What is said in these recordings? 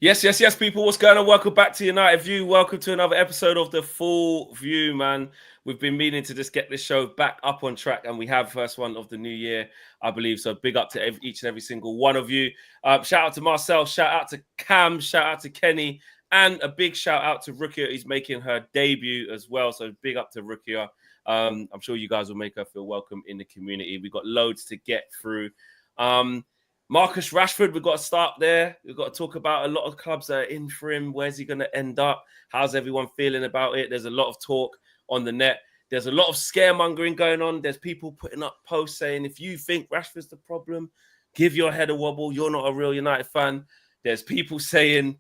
Yes, people. What's going on? Welcome back to United View. Welcome to another episode of The Full View, man. We've been meaning to just get this show back up on track, and we have first one of the new year, I believe. So big up to each and every single one of you. Shout out to Marcel, shout out to Cam, shout out to Kenny, and a big shout out to Rukia. He's making her debut as well. So big up to Rukia. I'm sure you guys will make her feel welcome in the community. We've got loads to get through. Marcus Rashford, we've got to start there. We've got to talk about a lot of clubs that are in for him. Where's he going to end up? How's everyone feeling about it? There's a lot of talk on the net. There's a lot of scaremongering going on. There's people putting up posts saying, if you think Rashford's the problem, give your head a wobble. You're not a real United fan. There's people saying,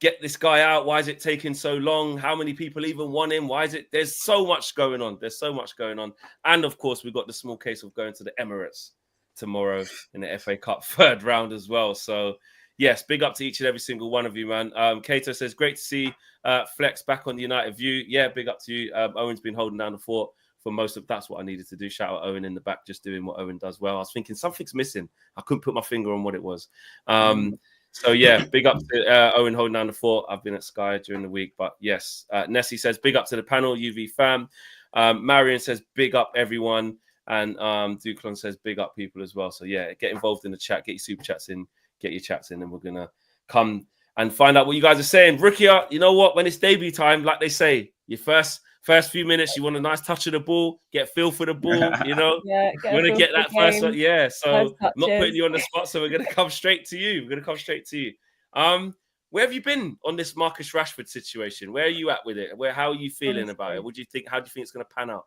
get this guy out. Why is it taking so long? How many people even want him? Why is it? There's so much going on. There's so much going on. And of course, we've got the small case of going to the Emirates tomorrow in the FA Cup third round as well. So yes, big up to each and every single one of you, man. Kato says, great to see Flex back on the United View. Yeah, big up to you. Owen's been holding down the fort for most of that's what I needed to do. Shout out Owen in the back, just doing what Owen does well. I was thinking something's missing. I couldn't put my finger on what it was. So yeah, big up to Owen holding down the fort. I've been at Sky during the week, but yes. Nessie says, big up to the panel, UV fam. Marion says, big up everyone. And Duclon says, big up people as well. So yeah, get involved in the chat, get your super chats in, get your chats in, and we're going to come and find out what you guys are saying. Rukia, you know what? When it's debut time, like they say, your first few minutes, you want a nice touch of the ball, get feel for the ball, you know? Yeah, you want to get that first one. Yeah, so I'm not putting touches. you on the spot, so we're going to come straight to you. Where have you been on this Marcus Rashford situation? Where are you at with it? How are you feeling about it? What do you think? How do you think it's going to pan out?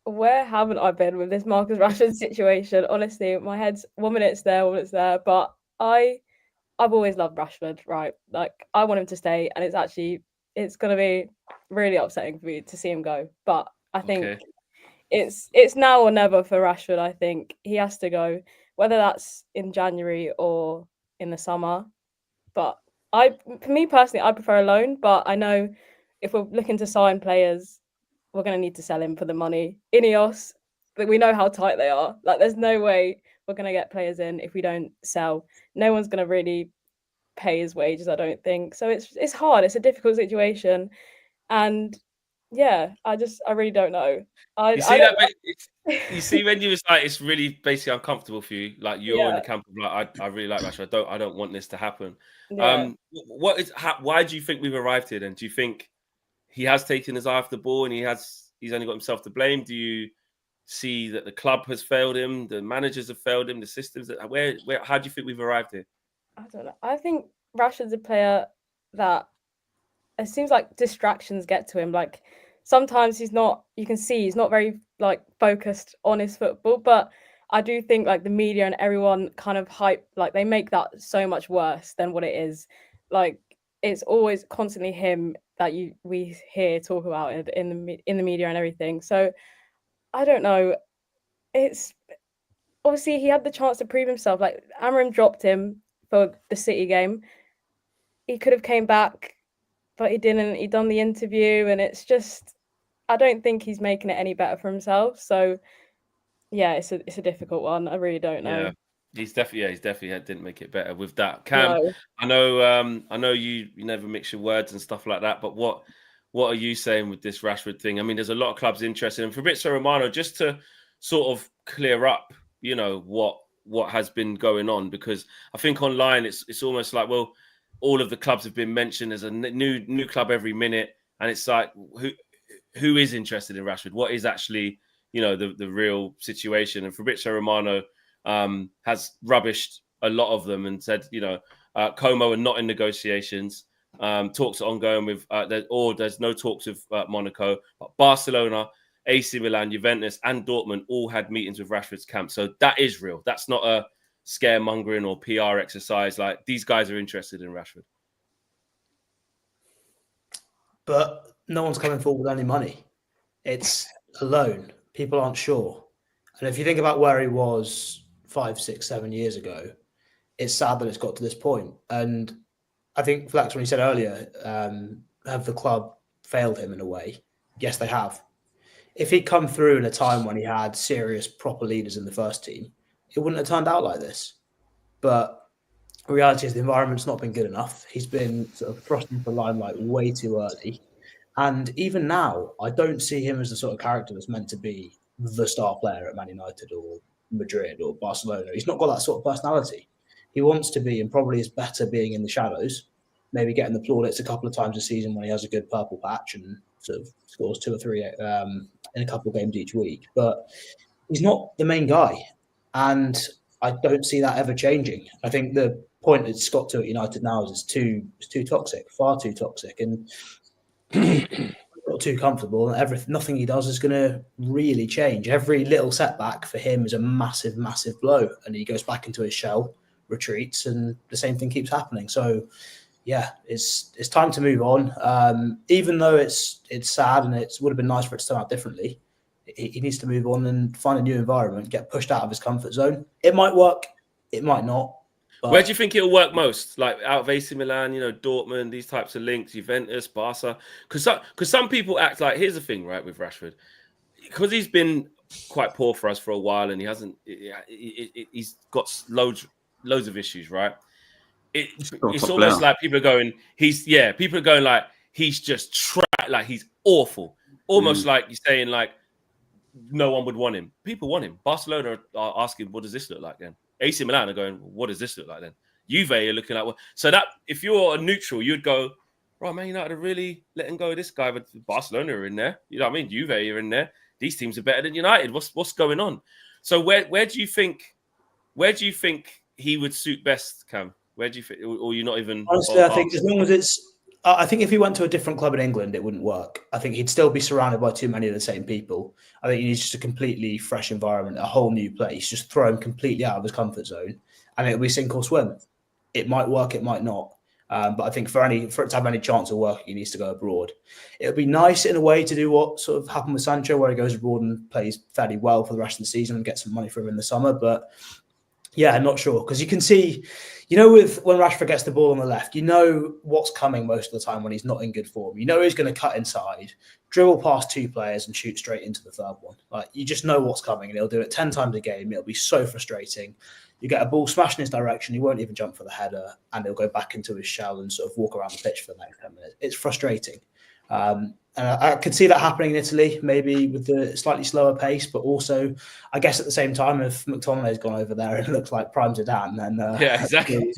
Where haven't I been with this Marcus Rashford situation? Honestly, my head's 1 minute it's there, 1 minute it's there. But I've always loved Rashford, right? Like I want him to stay, and it's gonna be really upsetting for me to see him go. But I think it's now or never for Rashford. I think he has to go, whether that's in January or in the summer. But for me personally, I prefer a loan. But I know if we're looking to sign players, we're going to need to sell him for the money. Ineos, but we know how tight they are. Like, there's no way we're going to get players in if we don't sell. No one's going to really pay his wages, I don't think. So it's hard. It's a difficult situation, and yeah, I really don't know. You see when you was like, it's really basically uncomfortable for you. Like you're in the camp of like, I really like Rashford. I don't want this to happen. Yeah. Why do you think we've arrived here? Then do you think he has taken his eye off the ball and he's only got himself to blame? Do you see that the club has failed him, the managers have failed him, the systems? How do you think we've arrived here? I don't know. I think Rashford's a player that it seems like distractions get to him. Like sometimes you can see he's not very like focused on his football, but I do think like the media and everyone kind of hype, like they make that so much worse than what it is. Like it's always constantly him that we hear talk about it in the media and everything. So I don't know. It's obviously he had the chance to prove himself. Like Amorim dropped him for the City game. He could have came back, but he didn't. He done the interview, and it's just I don't think he's making it any better for himself. So yeah, it's a difficult one. I really don't know. Yeah. He's definitely didn't make it better with that. Cam, no. I know you never mix your words and stuff like that, but what are you saying with this Rashford thing? I mean, there's a lot of clubs interested, and Fabrizio Romano, just to sort of clear up, you know, what has been going on, because I think online it's almost like, well, all of the clubs have been mentioned as a new club every minute, and it's like who is interested in Rashford? What is actually, you know, the real situation? And Fabrizio Romano has rubbished a lot of them and said, you know, Como are not in negotiations. Talks are ongoing with, there's no talks with Monaco, but Barcelona, AC Milan, Juventus, and Dortmund all had meetings with Rashford's camp. So that is real. That's not a scaremongering or PR exercise. Like, these guys are interested in Rashford. But no one's coming forward with any money. It's a loan. People aren't sure. And if you think about where he was 5, 6, 7 years ago, it's sad that it's got to this point. And I think Flex, when he said earlier, have the club failed him in a way? Yes, they have. If he'd come through in a time when he had serious, proper leaders in the first team, it wouldn't have turned out like this. But The reality is the environment's not been good enough. He's been sort of thrust into the limelight way too early. And even now, I don't see him as the sort of character that's meant to be the star player at Man United or Madrid or Barcelona. He's not got that sort of personality. He wants to be, and probably is better being in the shadows, maybe getting the plaudits a couple of times a season when he has a good purple patch and sort of scores 2 or 3 in a couple of games each week. But he's not the main guy. And I don't see that ever changing. I think the point it's got to at United now is it's too toxic, far too toxic. And got too comfortable, and nothing he does is going to really change. Every little setback for him is a massive, massive blow, and he goes back into his shell, retreats, and the same thing keeps happening. So, yeah, it's time to move on. Even though it's sad and it would have been nice for it to turn out differently, he needs to move on and find a new environment, get pushed out of his comfort zone. It might work, it might not. But where do you think it'll work most? Like out of AC Milan, Dortmund, these types of links, Juventus, Barca. Because some people act like, here's the thing, right, with Rashford, because he's been quite poor for us for a while, and he's got loads of issues, right? It's almost like people are going, people are going like he's just like he's awful, almost like you're saying like no one would want him. People want him. Barcelona are asking, what does this look like then? AC Milan are going, what does this look like then? Juve are looking like, so that if you're a neutral, you'd go, right, Man United are really letting go of this guy, but Barcelona are in there. You know what I mean? Juve are in there. These teams are better than United. What's going on? So where do you think he would suit best, Cam? Where do you think, or you're not even? Honestly, I think as long as it's, I think if he went to a different club in England, it wouldn't work. I think he'd still be surrounded by too many of the same people. I think he needs just a completely fresh environment, a whole new place, just throw him completely out of his comfort zone, and it'll be sink or swim. It might work, it might not. But I think for it to have any chance of working, he needs to go abroad. It would be nice in a way to do what sort of happened with Sancho, where he goes abroad and plays fairly well for the rest of the season and gets some money for him in the summer. But yeah, I'm not sure, because you can see, with when Rashford gets the ball on the left, what's coming most of the time when he's not in good form. He's going to cut inside, dribble past 2 players and shoot straight into the third one. Like, you just know what's coming, and he'll do it 10 times a game. It'll be so frustrating. You get a ball smashed in his direction, he won't even jump for the header, and he'll go back into his shell and sort of walk around the pitch for the next 10 minutes. It's frustrating. And I could see that happening in Italy, maybe with the slightly slower pace, but also, I guess at the same time, if McTominay's gone over there and it looks like prime Zidane, then yeah, exactly,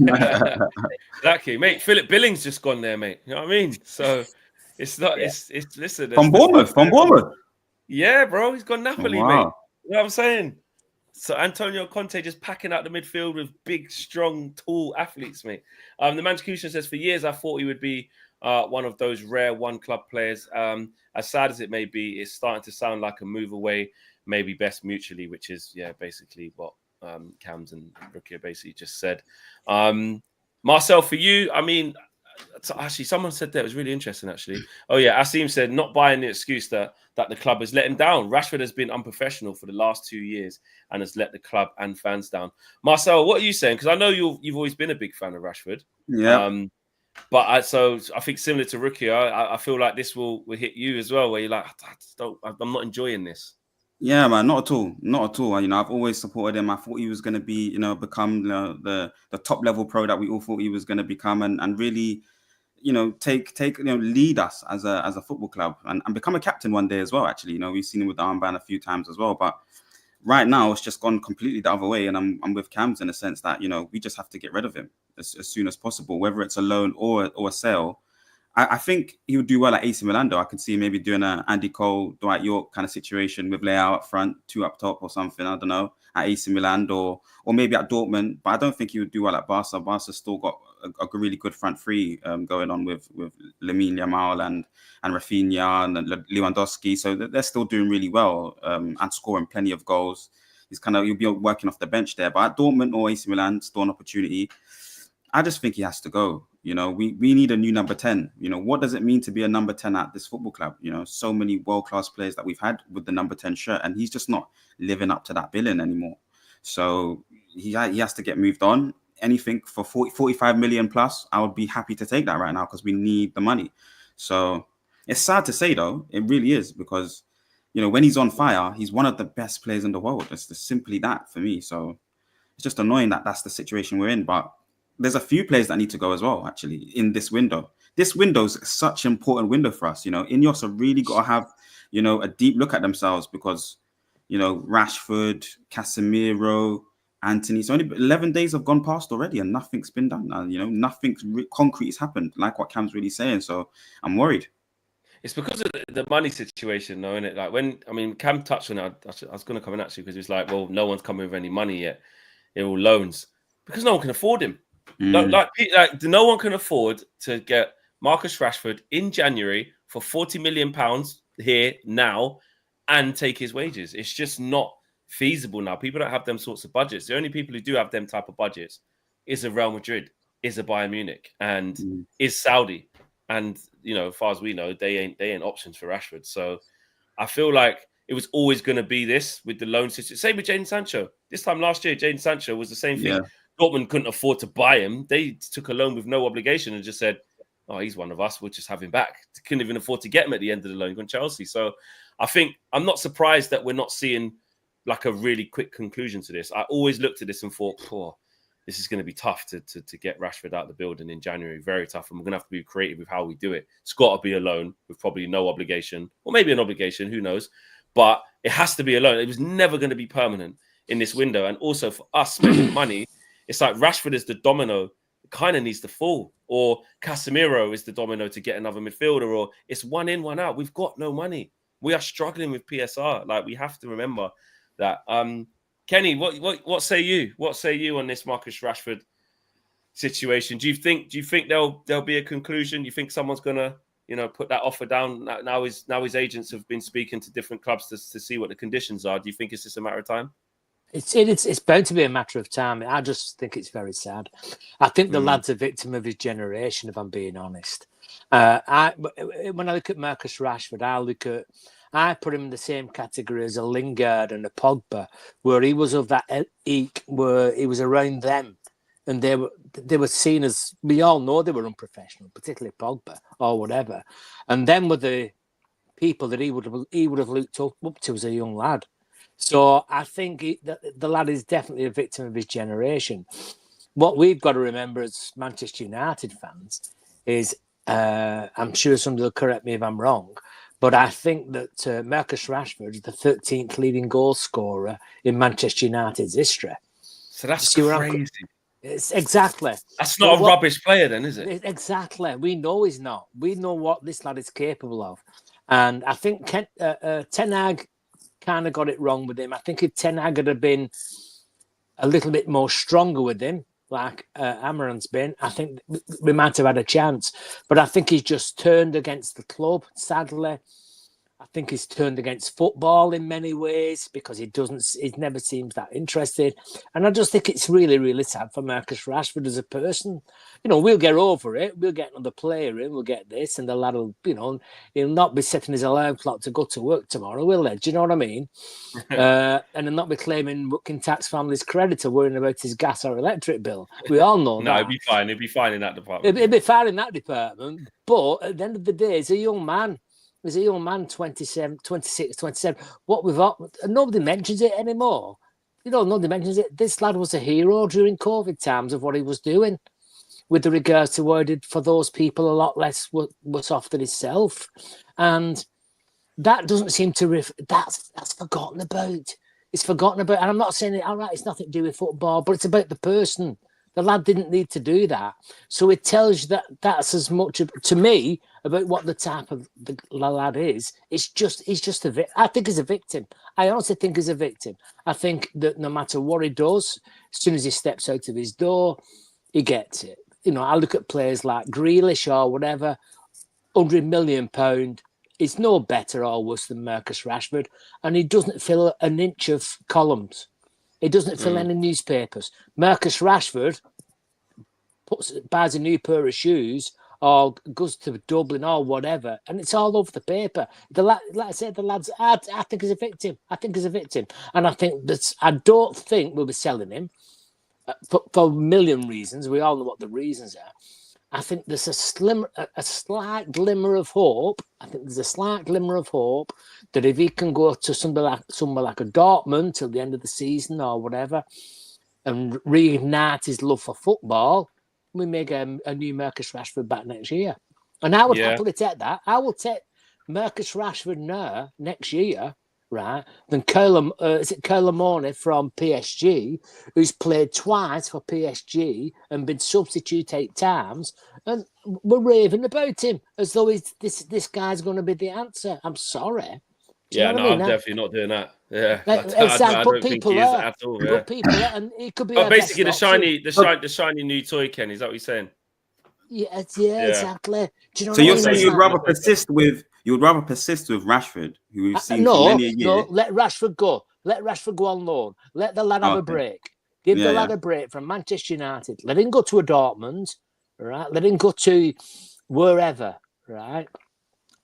exactly, mate. Philip Billings just gone there, mate. You know what I mean? So it's not. Yeah. It's listen from Bournemouth. Yeah, bro, he's gone Napoli, wow. Mate. You know what I'm saying? So Antonio Conte just packing out the midfield with big, strong, tall athletes, mate. The Mancusian says, for years I thought he would be one of those rare one-club players. As sad as it may be, it's starting to sound like a move away, maybe best mutually, which is, basically what Cams and Rukia basically just said. Marcel, for you, I mean, actually, someone said that, it was really interesting, actually. Oh, yeah, Asim said, not buying the excuse that the club has let him down. Rashford has been unprofessional for the last 2 years and has let the club and fans down. Marcel, what are you saying? Because I know you've always been a big fan of Rashford. Yeah. But I think similar to Rukia, I feel like this will hit you as well, where you're like, I'm not enjoying this. Yeah, man, not at all. I've always supported him. I thought he was going to be, become the top level pro that we all thought he was going to become, and really, lead us as a football club and become a captain one day as well. Actually, we've seen him with the armband a few times as well. But right now, it's just gone completely the other way, and I'm with Cams in the sense that we just have to get rid of him as soon as possible, whether it's a loan or a sale. I think he would do well at AC Milan, though. I could see maybe doing an Andy Cole, Dwight York kind of situation with Leao up front, 2 up top or something. I don't know, at AC Milan or maybe at Dortmund. But I don't think he would do well at Barca. Barca's still got a really good front three going on with Lamine Yamal and Rafinha and Lewandowski. So they're still doing really well and scoring plenty of goals. He'll be working off the bench there. But at Dortmund or AC Milan, still an opportunity. I just think he has to go. We need a new number 10. What does it mean to be a number 10 at this football club? So many world-class players that we've had with the number 10 shirt, and he's just not living up to that billing anymore. So he has to get moved on. Anything for 45 million plus, I would be happy to take that right now because we need the money. So it's sad to say, though. It really is, because, when he's on fire, he's one of the best players in the world. It's simply that for me. So it's just annoying that that's the situation we're in. But there's a few players that need to go as well, actually, in this window. This window's such an important window for us. Ineos have really got to have, a deep look at themselves because, Rashford, Casemiro, Anthony. It's only 11 days have gone past already and nothing's been done. Nothing concrete has happened, like what Cam's really saying. So I'm worried. It's because of the money situation, though, isn't it? Like Cam touched on it. I was going to come in actually because it's like, well, no one's coming with any money yet. They're all loans because no one can afford him. Like no one can afford to get Marcus Rashford in January for £40 million here now and take his wages. It's just not feasible now. People don't have them sorts of budgets. The only people who do have them type of budgets is a Real Madrid, is a Bayern Munich, and is Saudi. And as far as we know, they ain't options for Rashford. So I feel like it was always going to be this with the loan situation. Same with Jadon Sancho. This time last year, Jadon Sancho was the same thing. Yeah. Dortmund couldn't afford to buy him. They took a loan with no obligation and just said, "Oh, he's one of us. We'll just have him back." They couldn't even afford to get him at the end of the loan. Gone Chelsea. So I think I'm not surprised that we're not seeing like a really quick conclusion to this. I always looked at this and thought, this is going to be tough to get Rashford out of the building in January. Very tough. And we're going to have to be creative with how we do it. It's got to be a loan with probably no obligation, or maybe an obligation, who knows? But it has to be a loan. It was never going to be permanent in this window. And also for us spending money, it's like Rashford is the domino. It kind of needs to fall. Or Casemiro is the domino to get another midfielder. Or it's one in, one out. We've got no money. We are struggling with PSR. Like, we have to remember that. Kenny, what say you? What say you on this Marcus Rashford situation? Do you think there'll be a conclusion? Do you think someone's gonna, put that offer down? Now his agents have been speaking to different clubs to see what the conditions are. Do you think it's just a matter of time? It's bound to be a matter of time. I just think it's very sad. I think the lad's a victim of his generation, if I'm being honest. When I look at Marcus Rashford, I put him in the same category as a Lingard and a Pogba, where he was of that ilk, where he was around them, and they were seen as, we all know they were unprofessional, particularly Pogba or whatever, and them were the people that he would have looked up to as a young lad. So I think the lad is definitely a victim of his generation. What we've got to remember as Manchester United fans is, I'm sure somebody will correct me if I'm wrong, but I think that Marcus Rashford is the 13th leading goal scorer in Manchester United's history. So that's crazy. It's exactly. That's not a rubbish player then, is it? Exactly. We know he's not. We know what this lad is capable of. And I think Ten Hag kind of got it wrong with him. I think if Ten Hag had been a little bit more stronger with him, like Amaran's been, I think we might have had a chance. But I think he's just turned against the club, sadly. I think he's turned against football in many ways because he never seems that interested. And I just think it's really, really sad for Marcus Rashford as a person. We'll get over it. We'll get another player in. We'll get this. And the lad will, he'll not be setting his alarm clock to go to work tomorrow, will they? Do you know what I mean? And he'll not be claiming working tax family's creditor, worrying about his gas or electric bill. We all know that. No, he'd be fine. He'd be fine in that department. He'd be fine in that department. But at the end of the day, he's a young man. He's a young man, 27, 26, 27. What we've got, nobody mentions it anymore. Nobody mentions it. This lad was a hero during COVID times of what he was doing with regards to what he did for those people a lot less worse off than himself. And that doesn't seem to... That's forgotten about. It's forgotten about. And I'm not saying it's nothing to do with football, but it's about the person. The lad didn't need to do that. So it tells you that's as much, to me, about what the type of the lad is. He's just a victim. I think he's a victim. I honestly think he's a victim. I think that no matter what he does, as soon as he steps out of his door, he gets it. I look at players like Grealish or whatever, £100 million. It's no better or worse than Marcus Rashford. And he doesn't fill an inch of columns. He doesn't fill any newspapers. Marcus Rashford buys a new pair of shoes or goes to Dublin or whatever, and it's all over the paper. Like I said, the lads, I think he's a victim. And I think I don't think we'll be selling him for a million reasons. We all know what the reasons are. I think there's a slight glimmer of hope. That if he can go to somewhere like a Dortmund till the end of the season or whatever, and reignite his love for football, we may get a new Marcus Rashford back next year. And I would happily take that. I will take Marcus Rashford now next year, right? Than Kyle Morley from PSG, who's played twice for PSG and been substituted 8 times, and we're raving about him as though this guy's going to be the answer. I'm sorry. Yeah, no, I'm definitely not doing that. Yeah, I don't think he is at all. Yeah. But people are, and it could be. But basically, the shiny new toy, Ken. Is that what you're saying? Yeah, exactly. Do you know so you're saying you'd rather persist with Rashford, who we've seen for many a year? No, let Rashford go. Let Rashford go on loan. Let the lad have a break. Give the lad a break from Manchester United. Let him go to a Dortmund, right? Let him go to wherever, right?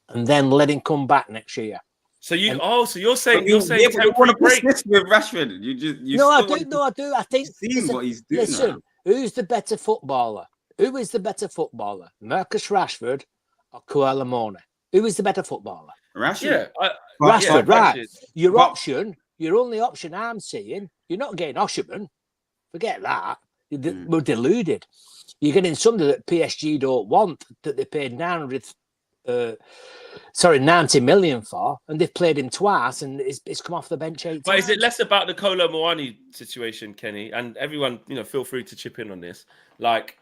And then let him come back next year. So you're saying you want to persist with Rashford? I do. I think what he's doing. Listen, who's the better footballer? Who is the better footballer? Marcus Rashford or Kyle Morley? Who is the better footballer? Rashford. Yeah, Rashford, right. Your only option I'm seeing, you're not getting Osherman. Forget that. We're deluded. You're getting somebody that PSG don't want, that they paid 90 million for, and they've played him twice, and it's come off the bench 8 times. But is it less about the Kolo Muani situation, Kenny? And everyone, feel free to chip in on this. Like,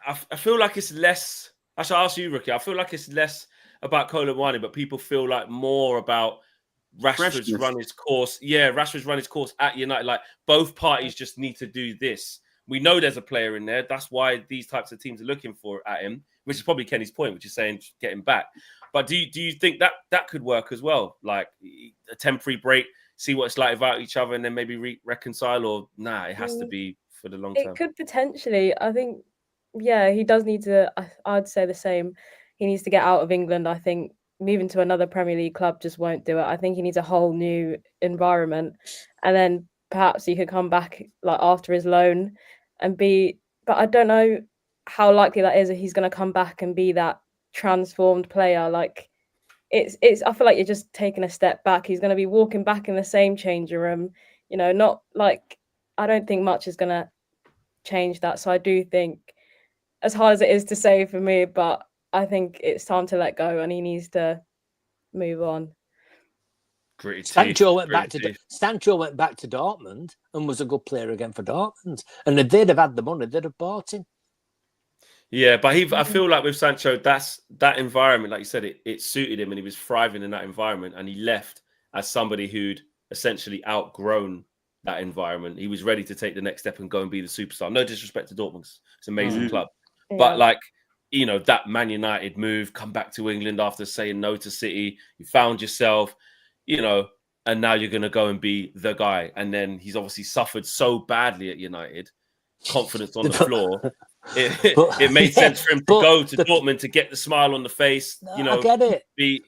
I feel like it's less. I shall ask you, Rookie. I feel like it's less about Kolo Muani, but people feel like more about Rashford's run his course. Yeah, Rashford's run his course at United. Like, both parties just need to do this. We know there's a player in there. That's why these types of teams are looking for at him, which is probably Kenny's point, which is saying get him back. But do you think that could work as well? Like a temporary break, see what it's like without each other, and then maybe reconcile? Or it has to be for the long term. It could potentially. I think, he does need to. I'd say the same. He needs to get out of England. I think moving to another Premier League club just won't do it. I think he needs a whole new environment, and then perhaps he could come back like after his loan and be. But I don't know how likely that is. If he's going to come back and be that transformed player. Like it's. I feel like you're just taking a step back. He's going to be walking back in the same changing room. Not like. I don't think much is going to change that. So I do think, as hard as it is to say for me, but I think it's time to let go and he needs to move on. Sancho went back to Dortmund and was a good player again for Dortmund. And if they'd have had the money, they'd have bought him. Yeah, but I feel like with Sancho, that environment, like you said, it suited him and he was thriving in that environment, and he left as somebody who'd essentially outgrown that environment. He was ready to take the next step and go and be the superstar. No disrespect to Dortmund, it's an amazing club. Yeah. But like, that Man United move, come back to England after saying no to City, you found yourself, and now you're going to go and be the guy. And then he's obviously suffered so badly at United, confidence on the floor. It made sense for him to go to Dortmund to get the smile on the face, I get it.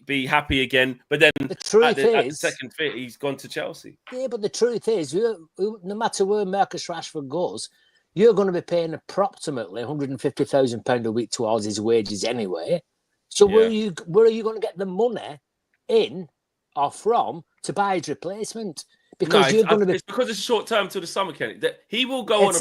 Be happy again. But then the truth is, at the second fit, he's gone to Chelsea. Yeah, but the truth is, no matter where Marcus Rashford goes, you're going to be paying approximately £150,000 a week towards his wages anyway. So where are you going to get the money in or from to buy his replacement? Because it's because it's short term till the summer, Kenny. That he will go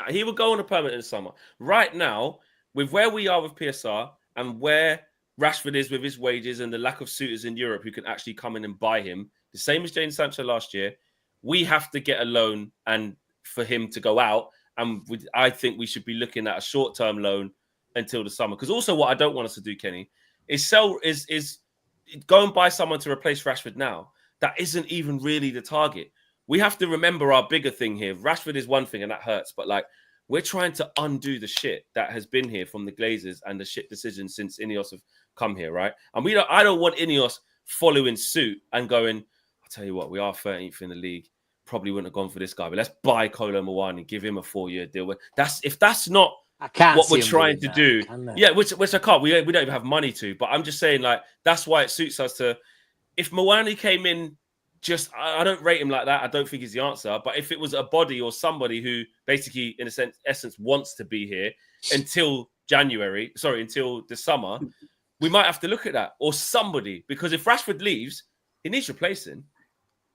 he will go on a permanent in the summer. Right now, with where we are with PSR and where Rashford is with his wages and the lack of suitors in Europe who can actually come in and buy him, the same as Jadon Sancho last year, we have to get a loan and for him to go out. And I think we should be looking at a short-term loan until the summer. Because also what I don't want us to do, Kenny, is go and buy someone to replace Rashford now. That isn't even really the target. We have to remember our bigger thing here. Rashford is one thing and that hurts. But like, we're trying to undo the shit that has been here from the Glazers and the shit decisions since Ineos have come here, right? And I don't want Ineos following suit and going, I'll tell you what, we are 13th in the league. Probably wouldn't have gone for this guy, but let's buy Kolo Muani, give him a 4-year deal. If that's not what we're trying to do, which I can't. We don't even have money to. But I'm just saying, like, that's why it suits us to. If Muani came in, I don't rate him like that. I don't think he's the answer. But if it was a body or somebody who basically, in a essence, wants to be here until until the summer, we might have to look at that or somebody, because if Rashford leaves, he needs replacing.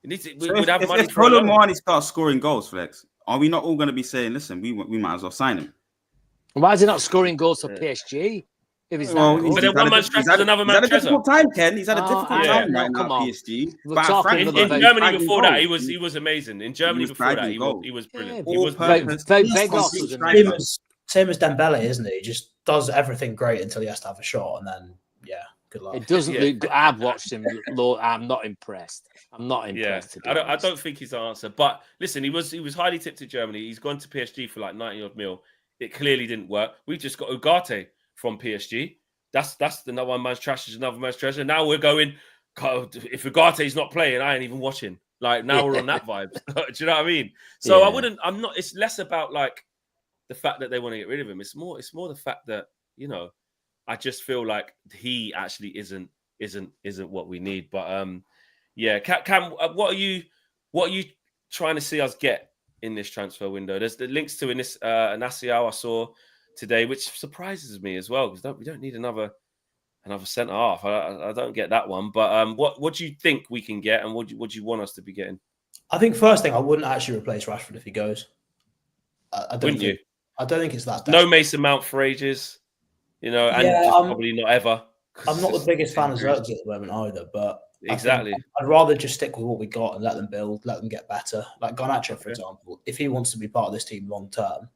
If Kolo Muani starts scoring goals, Flex, are we not all going to be saying, listen, we might as well sign him? Why is he not scoring goals for PSG? If he's that good? But then one man's treasure is another man's treasure. Difficult time, Ken. He's had a difficult I time know, right now come on. at PSG. We're But talking frankly, about In Very Germany before that, he goals. was amazing. In Germany was before that, bagging he was brilliant. Yeah, He was Very brilliant. Vegas was amazing. Same as Dembele, isn't he? He just does everything great until he has to have a shot, and then good luck. It doesn't look. I've watched him. Lord, I'm not impressed. I'm not impressed. I don't think he's the answer. But listen, he was highly tipped to Germany. He's gone to PSG for like 90 odd mil. It clearly didn't work. We just got Ugarte from PSG. That's the one man's trash is another man's treasure. Now we're going. God, if Ugarte's not playing, I ain't even watching. Like now we're on that vibe. Do you know what I mean? So I'm not. It's less about like the fact that they want to get rid of him. It's more the fact that I just feel like he actually isn't what we need. But Cam, what are you trying to see us get in this transfer window? There's the links to in this Nasio I saw today, which surprises me as well because we don't need another centre half. I don't get that one. But what do you think we can get, and what do you want us to be getting? I think first thing, I wouldn't actually replace Rashford if he goes. I don't think it's that. No Mason Mount for ages. Probably not ever. I'm not the biggest fan of Xerxes at the moment either, but exactly. I'd rather just stick with what we got and let them build, let them get better. Like Garnacho, for example, if he wants to be part of this team long term,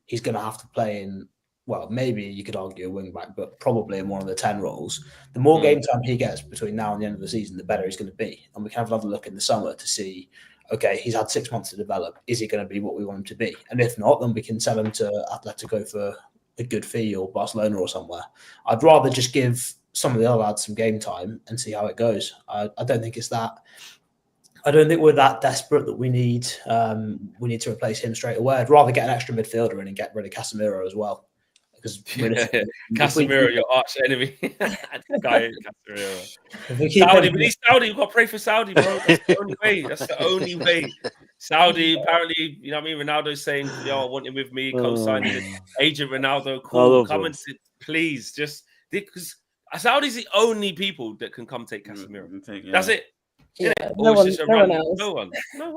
he's going to have to play in, well, maybe you could argue a wing back, but probably in one of the 10 roles. The more game time he gets between now and the end of the season, the better he's going to be. And we can have another look in the summer to see, okay, he's had 6 months to develop. Is he going to be what we want him to be? And if not, then we can sell him to Atletico for a good fee or Barcelona or somewhere. I'd rather just give some of the other lads some game time and see how it goes. I don't think it's that. I don't think we're that desperate that we need to replace him straight away. I'd rather get an extra midfielder in and get rid of Casemiro as well. Because Casemiro, your arch enemy. Guy, Casemiro. Saudi, we need Saudi. We've got to pray for Saudi, bro. That's the only way. That's the only way. Saudi, apparently, you know what I mean? Ronaldo's saying, I want him with me, co-signing it. Agent Ronaldo, cool. Come and sit, please. Just because Saudi's the only people that can come take Casemiro. That's it. Yeah, no one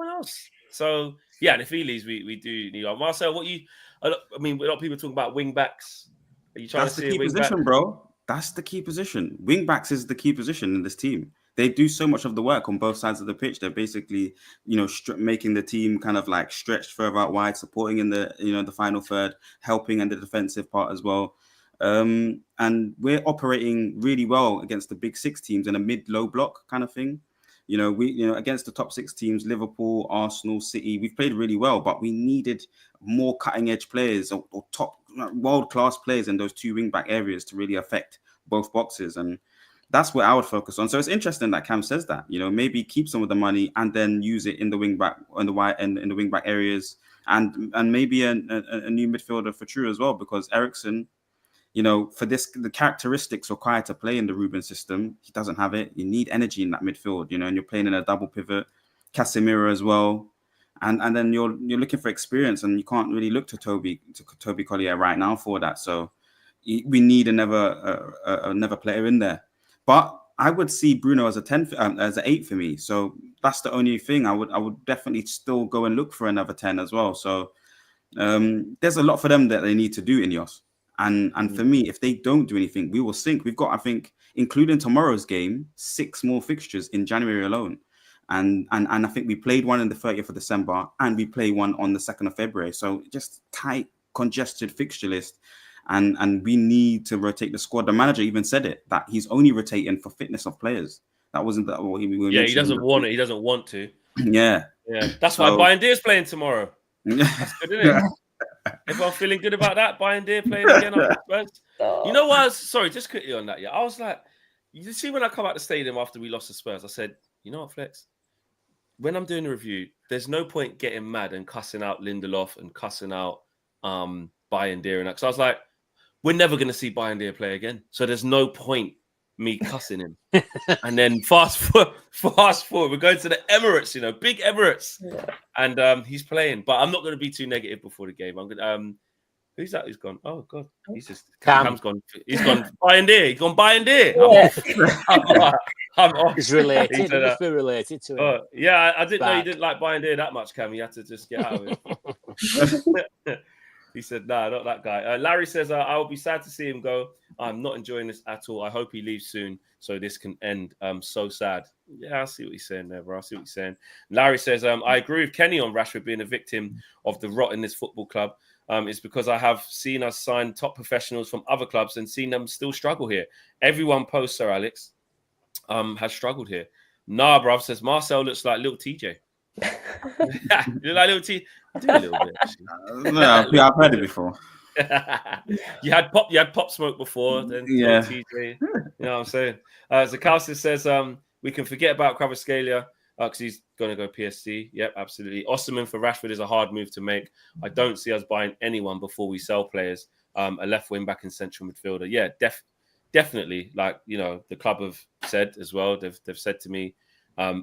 else. So, and if he leaves, we do need Marcel, a lot of people talking about wing backs. Are you trying That's to see the key position, bro? That's the key position. Wing backs is the key position in this team. They do so much of the work on both sides of the pitch. They're basically, making the team kind of like stretched further out wide, supporting in the, the final third, helping in the defensive part as well. And we're operating really well against the big six teams in a mid-low block kind of thing. Against the top six teams, Liverpool, Arsenal, City, we've played really well, but we needed more cutting-edge players or top world-class players in those two wing-back areas to really affect both boxes. And that's what I would focus on. So it's interesting that Cam says that, maybe keep some of the money and then use it in the wing-back, in the wing-back areas, and maybe a new midfielder for True as well, because Eriksen, for the characteristics required to play in the Ruben system, he doesn't have it. You need energy in that midfield, and you're playing in a double pivot, Casemiro as well, and then you're looking for experience, and you can't really look to Toby Collier right now for that. So we need another player in there. But I would see Bruno as as an 8 for me. So that's the only thing. I would definitely still go and look for another 10 as well. So there's a lot for them that they need to do, Ineos. And for me, if they don't do anything, we will sink. We've got, I think, including tomorrow's game, 6 more fixtures in January alone. And I think we played one in the 30th of December and we play one on the 2nd of February. So just tight, congested fixture list. And we need to rotate the squad. The manager even said it, that he's only rotating for fitness of players. That wasn't that what he was. Yeah, he doesn't want it. He doesn't want to. Yeah. That's why Bayern Deer's playing tomorrow. That's good, isn't it? Everyone feeling good about that? Bayern Deer playing again on Spurs. You know what? Sorry, just quickly on that. Yeah, I was like, you see, when I come out the stadium after we lost to Spurs, I said, you know what, Flex? When I'm doing the review, there's no point getting mad and cussing out Lindelof and cussing out Bayern Deer and that. So I was like, we're never going to see Bayern Deer play again. So there's no point me cussing him. And then fast forward, we're going to the Emirates, big Emirates. Yeah. And he's playing. But I'm not going to be too negative before the game. I'm going to who's that who's gone? Oh God. He's just Cam's gone. He's gone Bayern Deer. He's gone Bayern Deer. Yeah. I'm off. It's related. It must be related to him. Yeah, I didn't know you didn't like Bayern Deer that much, Cam. You had to just get out of it. He said, "Nah, not that guy." Larry says, "I will be sad to see him go. I'm not enjoying this at all. I hope he leaves soon so this can end. So sad." Yeah, I see what he's saying there, bro. I see what he's saying. Larry says, "I agree with Kenny on Rashford being a victim of the rot in this football club. It's because I have seen us sign top professionals from other clubs and seen them still struggle here. Everyone post Sir Alex has struggled here." Nah, bruv, says Marcel looks like little TJ. You look like little T. I do a little bit. No, I've heard it before. You had pop smoke before, then yeah. TJ. You know what I'm saying? Zakowski says we can forget about Kvaratskhelia because he's going to go PSG. Yep, absolutely. Osimhen for Rashford is a hard move to make. I don't see us buying anyone before we sell players. A left wing back and central midfielder. Yeah, definitely. Like, you know, the club have said as well. They've said to me,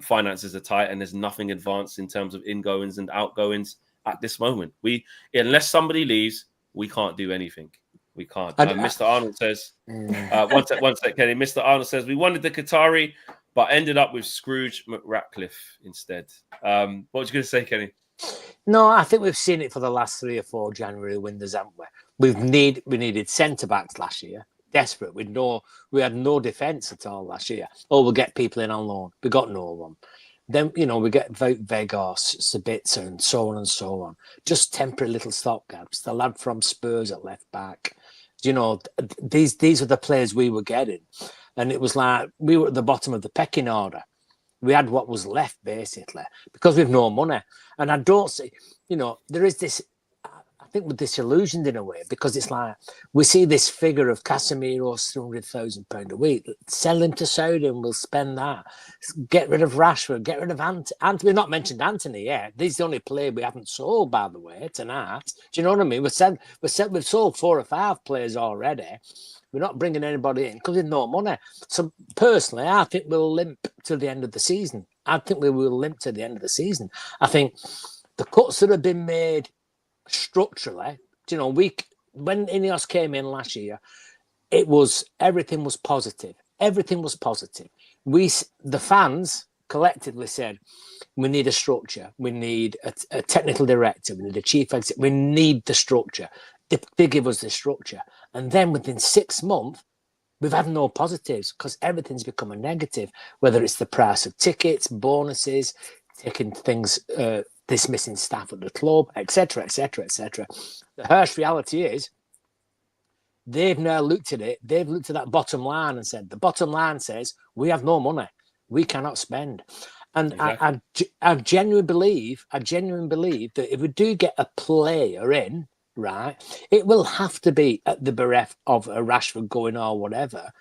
finances are tight and there's nothing advanced in terms of ingoings and outgoings at this moment. Unless somebody leaves, we can't do anything. We can't. Mr. Arnold says, one sec, Kenny. Mr. Arnold says, we wanted the Qatari, but ended up with Scrooge McRatcliffe instead. What was you going to say, Kenny? No, I think we've seen it for the last 3 or 4 January windows, haven't we? We needed centre-backs last year. Desperate. We had no defence at all last year. Oh, we'll get people in on loan. We got no one. Then, you know, we get Vegas, Sabitzer, and so on and so on. Just temporary little stopgaps. The lad from Spurs at left back. You know, these are the players we were getting. And it was like we were at the bottom of the pecking order. We had what was left, basically, because we've no money. And I don't see, you know, there is this, I think we're disillusioned in a way, because it's like we see this figure of Casemiro's £300,000 a week. Sell him to Saudi and we'll spend that. Get rid of Rashford, get rid of Anthony. We've not mentioned Anthony yet. He's the only player we haven't sold, by the way, tonight. Do you know what I mean? We've sold 4 or 5 players already. We're not bringing anybody in because there's no money. So personally, I think we'll limp to the end of the season. I think we will limp to the end of the season. I think the cuts that have been made structurally, you know, when Ineos came in last year, everything was positive. Everything was positive. The fans collectively said, we need a structure. We need a technical director. We need a chief executive. We need the structure. They give us the structure. And then within 6 months, we've had no positives because everything's become a negative, whether it's the price of tickets, bonuses, taking things, dismissing staff at the club, etc., etc., etc. The harsh reality is they've now looked at it. They've looked at that bottom line and said, the bottom line says we have no money. We cannot spend. And exactly. I genuinely believe that if we do get a player in, right, it will have to be at the bereft of a Rashford going or whatever.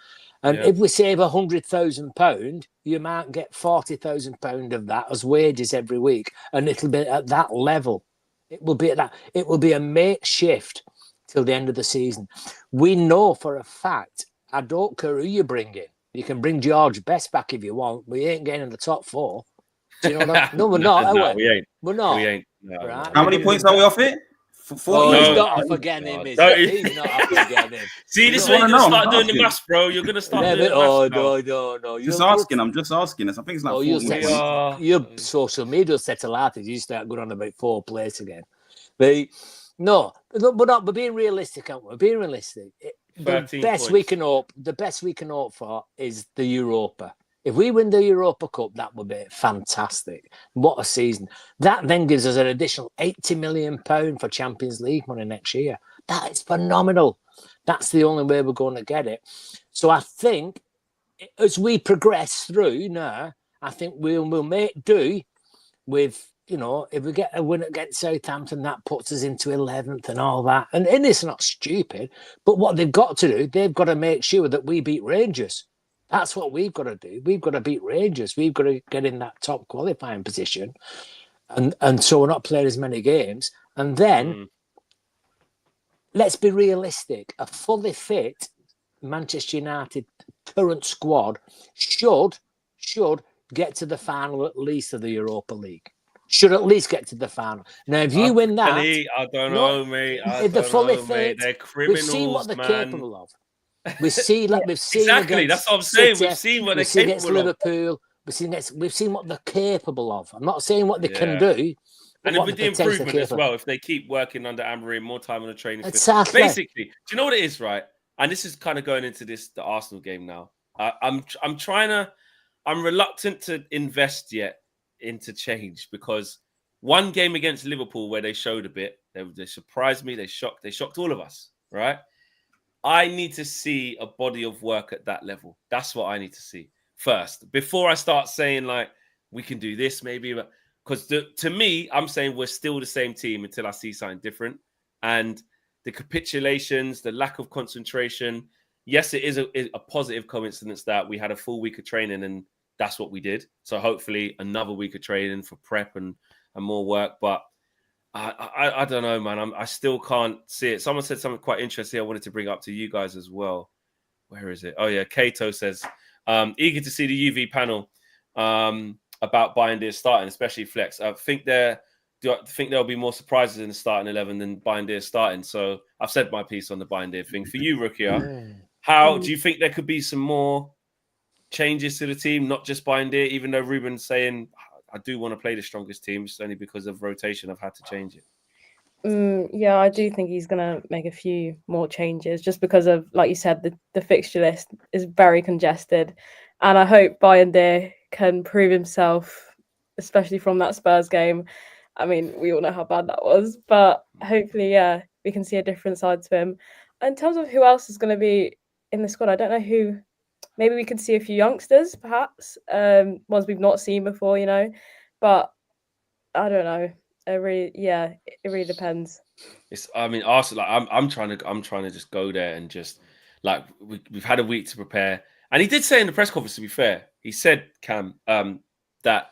And if we save £100,000, you might get £40,000 of that as wages every week, and it'll be at that level. It will be at that. It will be a makeshift till the end of the season. We know for a fact. I don't care who you bring in. You can bring George Best back if you want. We ain't getting in the top 4. Do you know that? No, we're not. No, we ain't. We're not. We ain't. No, right? How many points are we off it? He's not up again him. He's not up again him. See, this is when you're going to start doing the maths, bro. You're going to start doing the maths. No. I'm just asking. I think it's like your social media set a lot as you start going on about 4 players again. But we're being realistic, aren't we? We're being realistic. The best we can hope for is the Europa. If we win the Europa Cup, that would be fantastic. What a season. That then gives us an additional £80 million for Champions League money next year. That is phenomenal. That's the only way we're going to get it. So I think as we progress through now, I think we'll make do with, you know, if we get a win against Southampton, that puts us into 11th and all that. And it's not stupid, but what they've got to do, they've got to make sure that we beat Rangers. That's what we've got to do. We've got to beat Rangers. We've got to get in that top qualifying position. And so we're not playing as many games. And then, let's be realistic. A fully fit Manchester United current squad should get to the final at least of the Europa League. Should at least get to the final. Now, if you win that... I don't know, mate. They're criminals, we've seen what they're capable of. We've seen exactly. That's what I'm saying. We've seen what they're capable against Liverpool. We've seen what they're capable of. I'm not saying what they can do, And what with the the potential improvement as keeper. well, if they keep working under Amorim, more time on the training field. Exactly. Basically, do you know what it is, right? And this is kind of going into the Arsenal game now. I'm reluctant to invest yet into change because one game against Liverpool where they showed a bit, they surprised me, they shocked all of us, right? I need to see a body of work at that level. That's what I need to see first before I start saying like we can do this maybe. Because to me, I'm saying we're still the same team until I see something different. And the capitulations, the lack of concentration. Yes, it is a positive coincidence that we had a full week of training and that's what we did. So hopefully another week of training for prep and more work. But I don't know, man. I still can't see it. Someone said something quite interesting I wanted to bring up to you guys as well. Where is it? Oh, yeah. Kato says, eager to see the UV panel about Bayern starting, especially flex. I think there'll be more surprises in the starting 11 than Bayern starting. So I've said my piece on the Bayern thing. For you, Rukia, how do you think there could be some more changes to the team, not just Bayern, even though Ruben's saying, I do want to play the strongest team, it's only because of rotation I've had to change it. Yeah, I do think he's going to make a few more changes just because of, like you said, the fixture list is very congested. And I hope Bayern can prove himself, especially from that Spurs game. I mean, we all know how bad that was, but hopefully, yeah, we can see a different side to him. In terms of who else is going to be in the squad, I don't know who. Maybe we could see a few youngsters, perhaps, ones we've not seen before, but I don't know. It really depends. I mean, Arsenal. Like, I'm trying to just go there and just like we've had a week to prepare. And he did say in the press conference, to be fair, he said, Cam, that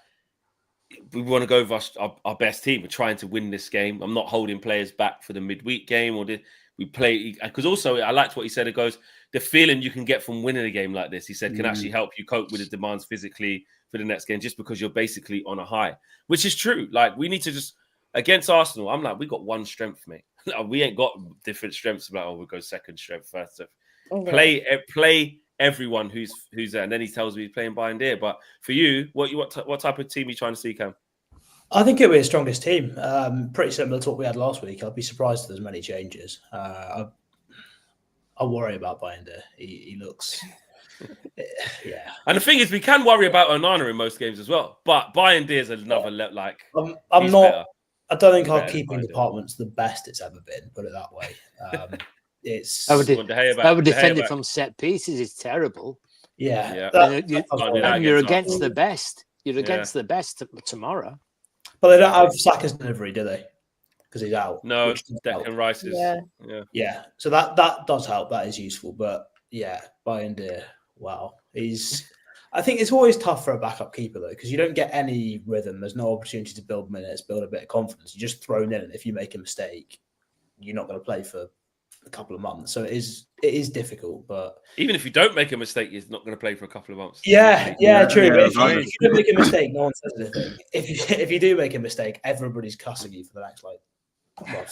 we want to go with our best team. We're trying to win this game. I'm not holding players back for the midweek game we play. Because also, I liked what he said. It goes, the feeling you can get from winning a game like this, he said, can actually help you cope with the demands physically for the next game, just because you're basically on a high, which is true. Like, we need to just, against Arsenal, I'm like, we got one strength, mate. We ain't got different strengths. Like, we'll go second strength first. So play everyone who's there. And then he tells me he's playing Bayern. But for you, what type of team are you trying to see, Cam? I think it'll be a strongest team. Pretty similar to what we had last week. I'd be surprised if there's many changes. I worry about Bayern. He looks... yeah. And the thing is, we can worry about Onana in most games as well. But Bayern is another I'm not... Better. I don't think our keeping department's the best it's ever been, put it that way. It's... I would defend it from set pieces. It's terrible. Yeah. You're against the best. You're against the best tomorrow. But they don't have Saka's delivery, do they? Because he's out. No, Declan Rice is. Yeah. So that does help. That is useful. But yeah, Bayern, wow. I think it's always tough for a backup keeper though, because you don't get any rhythm. There's no opportunity to build minutes, build a bit of confidence. You're just thrown in, and if you make a mistake, you're not going to play for a couple of months. So it is difficult. But even if you don't make a mistake, you're not going to play for a couple of months. Yeah, true. But if you don't make a mistake, no one says anything. If you do make a mistake, everybody's cussing you for the next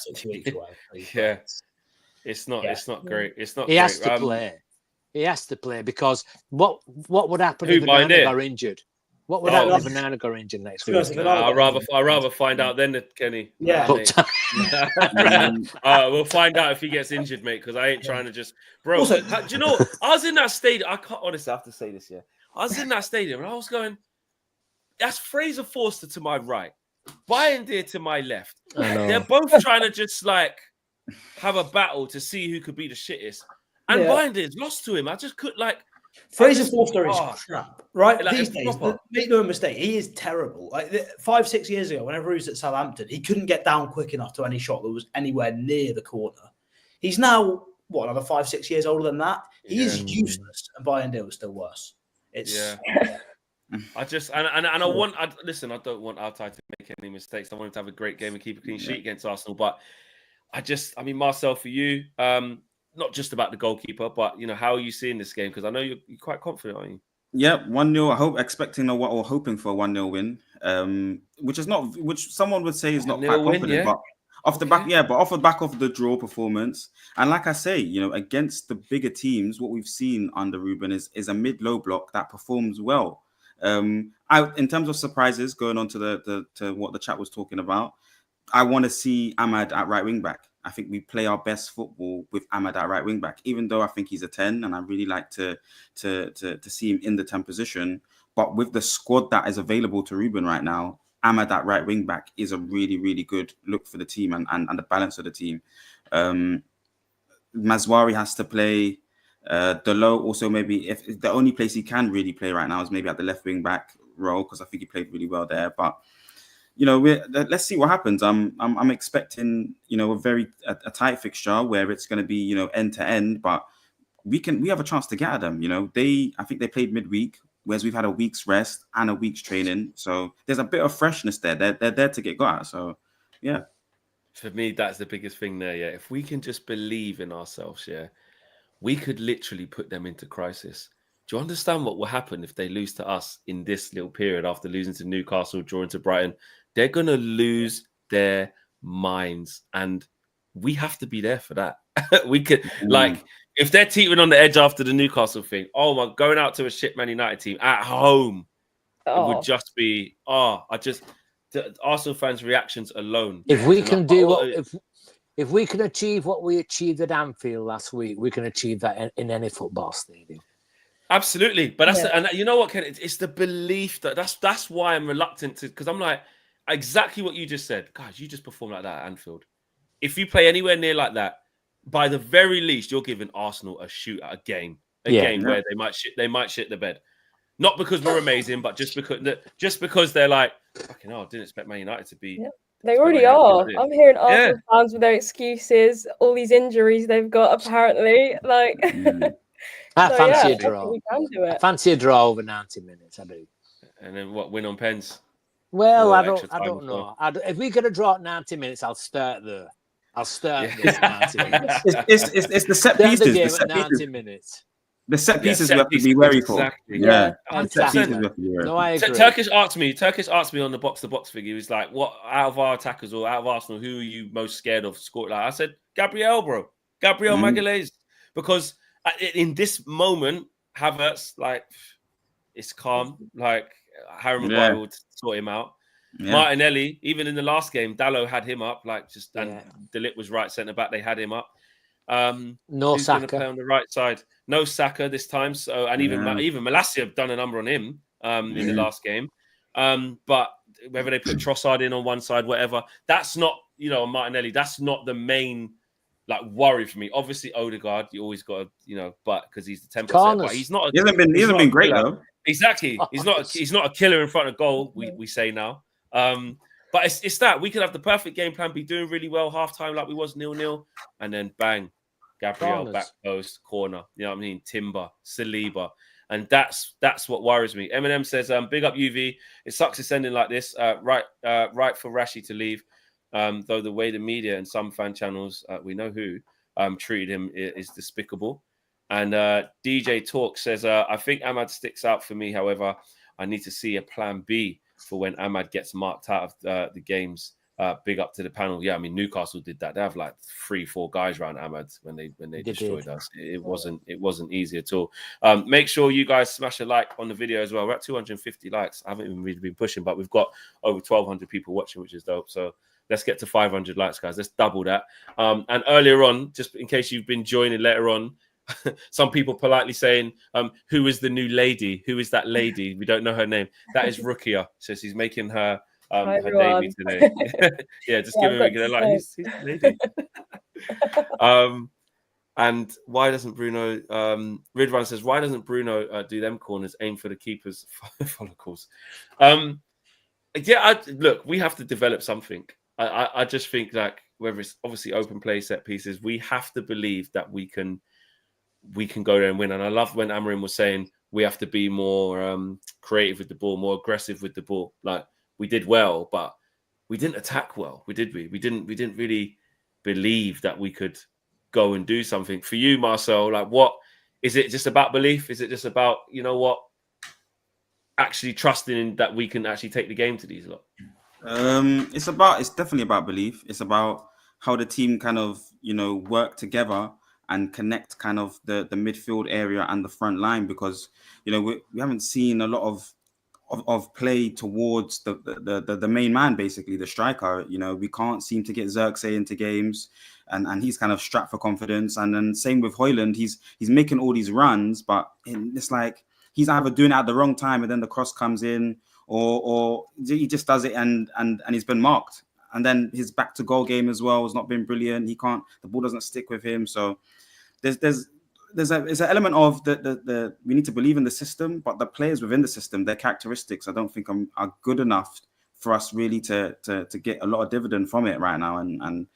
6 weeks. Yeah, it's not great. It's not. He has to play. He has to play because what would happen if Onana got injured? What would happen if Onana got injured next week? I'd rather find out then, Kenny. Yeah. We'll find out if he gets injured, mate, because I ain't trying to just... Bro, also, do you know, I was in that stadium. I can't honestly have to say this, yeah. I was in that stadium and I was going, that's Fraser Forster to my right, Bayern to my left. They're both trying to just have a battle to see who could be the shittest. And Bayern lost to him. I just could Fraser Forster is crap, right? These days, make no mistake, he is terrible. 5-6 years ago, whenever he was at Southampton, he couldn't get down quick enough to any shot that was anywhere near the corner. He's now, another 5-6 years older than that? He is useless, and Bayern was still worse. I just I want. Listen, I don't want Altay to make any mistakes. I want him to have a great game and keep a clean sheet against Arsenal. But I mean, Marcel, for you, not just about the goalkeeper, but how are you seeing this game? Because I know you're quite confident, aren't you? Yeah, 1-0. I hope hoping for a 1-0 win, which someone would say is not quite confident, but off the back of the draw performance, and like I say, against the bigger teams, what we've seen under Ruben is a mid-low block that performs well. In terms of surprises, going on to to what the chat was talking about, I want to see Ahmad at right wing back. I think we play our best football with Ahmad at right wing back, even though I think he's a 10 and I really like to see him in the 10 position. But with the squad that is available to Ruben right now, Ahmad at right wing back is a really, really good look for the team and the balance of the team. Mazwari has to play. Delo also maybe, if the only place he can really play right now is maybe at the left wing back role, because I think he played really well there. But let's see what happens. I'm expecting a tight fixture where it's going to be end to end, but we have a chance to get at them. I think they played midweek, whereas we've had a week's rest and a week's training, so there's a bit of freshness there. They're there to get got at. So yeah, for me that's the biggest thing there. Yeah, if we can just believe in ourselves, we could literally put them into crisis. Do you understand what will happen if they lose to us in this little period after losing to Newcastle, drawing to Brighton? They're going to lose their minds, and we have to be there for that. We could, if they're teetering on the edge after the Newcastle thing, going out to a shit Man United team at home, it would just be, the Arsenal fans' reactions alone. If we can if we can achieve what we achieved at Anfield last week, we can achieve that in any football stadium. Absolutely, but and you know what, Ken? It's the belief that's why I'm reluctant to, because I'm like, exactly what you just said, guys. You just perform like that at Anfield. If you play anywhere near like that, by the very least, you're giving Arsenal a shoot at a game where they might shit the bed. Not because we're amazing, but just because they're like, fucking hell, I didn't expect Man United to be. Yeah. They already are. I'm hearing Arsenal fans with their excuses, all these injuries they've got apparently. Like, I fancy a draw. We can do it. I fancy a draw over 90 minutes. I do. And then what? Win on pens? Well, I don't know. If we get a draw at 90 minutes, I'll start there. I'll start this 90 minutes. It's the set pieces. The game at 90 minutes. The set pieces we have to be wary for. Exactly. Yeah. No, I agree. Turkish asked me on the box-to-box figure. He was like, "What out of our attackers or out of Arsenal, who are you most scared of scoring?" Like I said, Gabriel Magalhaes, because in this moment, Havertz, like, it's calm. Like, Harry Maguire will sort him out. Yeah. Martinelli, even in the last game, Dalot had him up. Like, and De Ligt was right centre back. They had him up. No who's Saka going to play on the right side? No Saka this time. So, and even Malacia have done a number on him in the last game. But whether they put Trossard in on one side, whatever, that's not, Martinelli. That's not the main worry for me. Obviously, Odegaard, you always got to, but because he's the 10%, but he's not. He hasn't been great though. Exactly, he's not a killer in front of goal. We say now. But it's that we could have the perfect game plan, be doing really well halftime like we was 0-0, and then bang, Gabriel back post corner. You know what I mean? Timber, Saliba, and that's what worries me. Eminem says, "Big up UV. It sucks it's ending like this. Right for Rashi to leave. Though the way the media and some fan channels, we know who, treated him is despicable." And DJ Talk says, "I think Ahmad sticks out for me. However, I need to see a plan B for when Ahmad gets marked out of the games." Big up to the panel. Yeah, I mean, Newcastle did that. They have 3-4 guys around Ahmad when they destroyed us. It wasn't easy at all. Make sure you guys smash a like on the video as well. We're at 250 likes. I haven't even really been pushing, but we've got over 1,200 people watching, which is dope. So let's get to 500 likes, guys. Let's double that. And earlier on, just in case you've been joining later on, some people politely saying, "Who is the new lady? Who is that lady? We don't know her name." That is Rukia. So she's making her debut today. Yeah, just give him a good who's the lady? And why doesn't Bruno? Ridwan says, "Why doesn't Bruno do them corners? Aim for the keeper's follicles." Look, we have to develop something. I just think whether it's obviously open play, set pieces, we have to believe that we can go there and win. And I love when Amarim was saying we have to be more creative with the ball, more aggressive with the ball. Like, we did well, but we didn't attack well. We didn't really believe that we could go and do something. For you, Marcel, what is it? Just about belief? Is it just about, actually trusting in that we can actually take the game to these lot? It's definitely about belief. It's about how the team kind of, work together and connect kind of the midfield area and the front line, because, we haven't seen a lot of of play towards the main man, basically the striker. You know, we can't seem to get Xerxes into games, and he's kind of strapped for confidence. And then same with Højlund, he's making all these runs, but it's like he's either doing it at the wrong time and then the cross comes in, or he just does it and he's been marked. And then his back to goal game as well has not been brilliant. The ball doesn't stick with him. So there's an element of the we need to believe in the system, but the players within the system, their characteristics, I don't think are good enough for us really to get a lot of dividend from it right now. And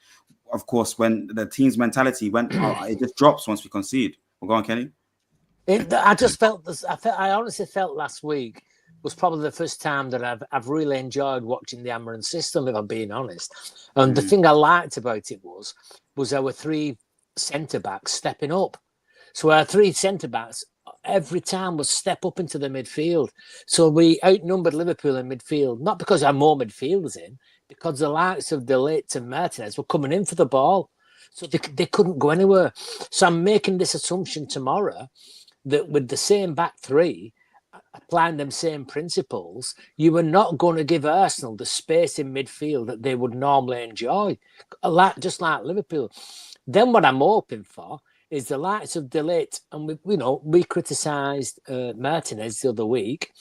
of course, when the team's mentality it just drops once we concede. Well, go on, Kenny. I honestly felt last week was probably the first time that I've really enjoyed watching the Amarin system, if I'm being honest. And the thing I liked about it was our three centre-backs stepping up. So our three centre-backs every time would step up into the midfield. So we outnumbered Liverpool in midfield, not because our more midfielders in, because the likes of De Ligt and Martinez were coming in for the ball. So they couldn't go anywhere. So I'm making this assumption tomorrow that with the same back three, applying them same principles, you were not going to give Arsenal the space in midfield that they would normally enjoy, just like Liverpool. Then what I'm hoping for is the likes of De Ligt, and we criticised Martinez the other week,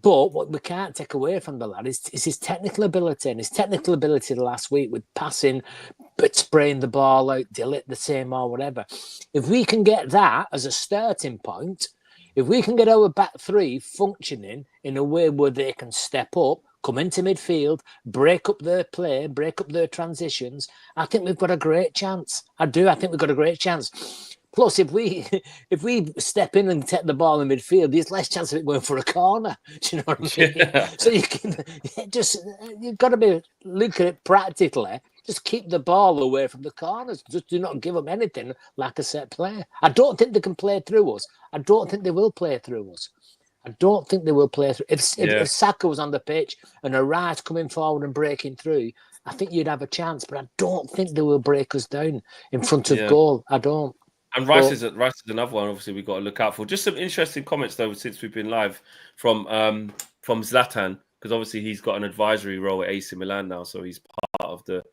but what we can't take away from the lad is his technical ability, and his technical ability the last week with passing, but spraying the ball out, De Ligt the same or whatever. If we can get that as a starting point, if we can get our back three functioning in a way where they can step up, come into midfield, break up their play, break up their transitions, I think we've got a great chance. I do. I think we've got a great chance. Plus, if we step in and take the ball in midfield, there's less chance of it going for a corner. Do you know what I mean? Yeah. So you've got to be looking at it practically. Just keep the ball away from the corners. Just do not give them anything like a set play. I don't think they can play through us. I don't think they will play through us. I don't think they will play through. If Saka was on the pitch and a Rice coming forward and breaking through, I think you'd have a chance. But I don't think they will break us down in front of goal. I don't. And Rice is another one. Obviously, we've got to look out for. Just some interesting comments though since we've been live from Zlatan, because obviously he's got an advisory role at AC Milan now, so he's part of the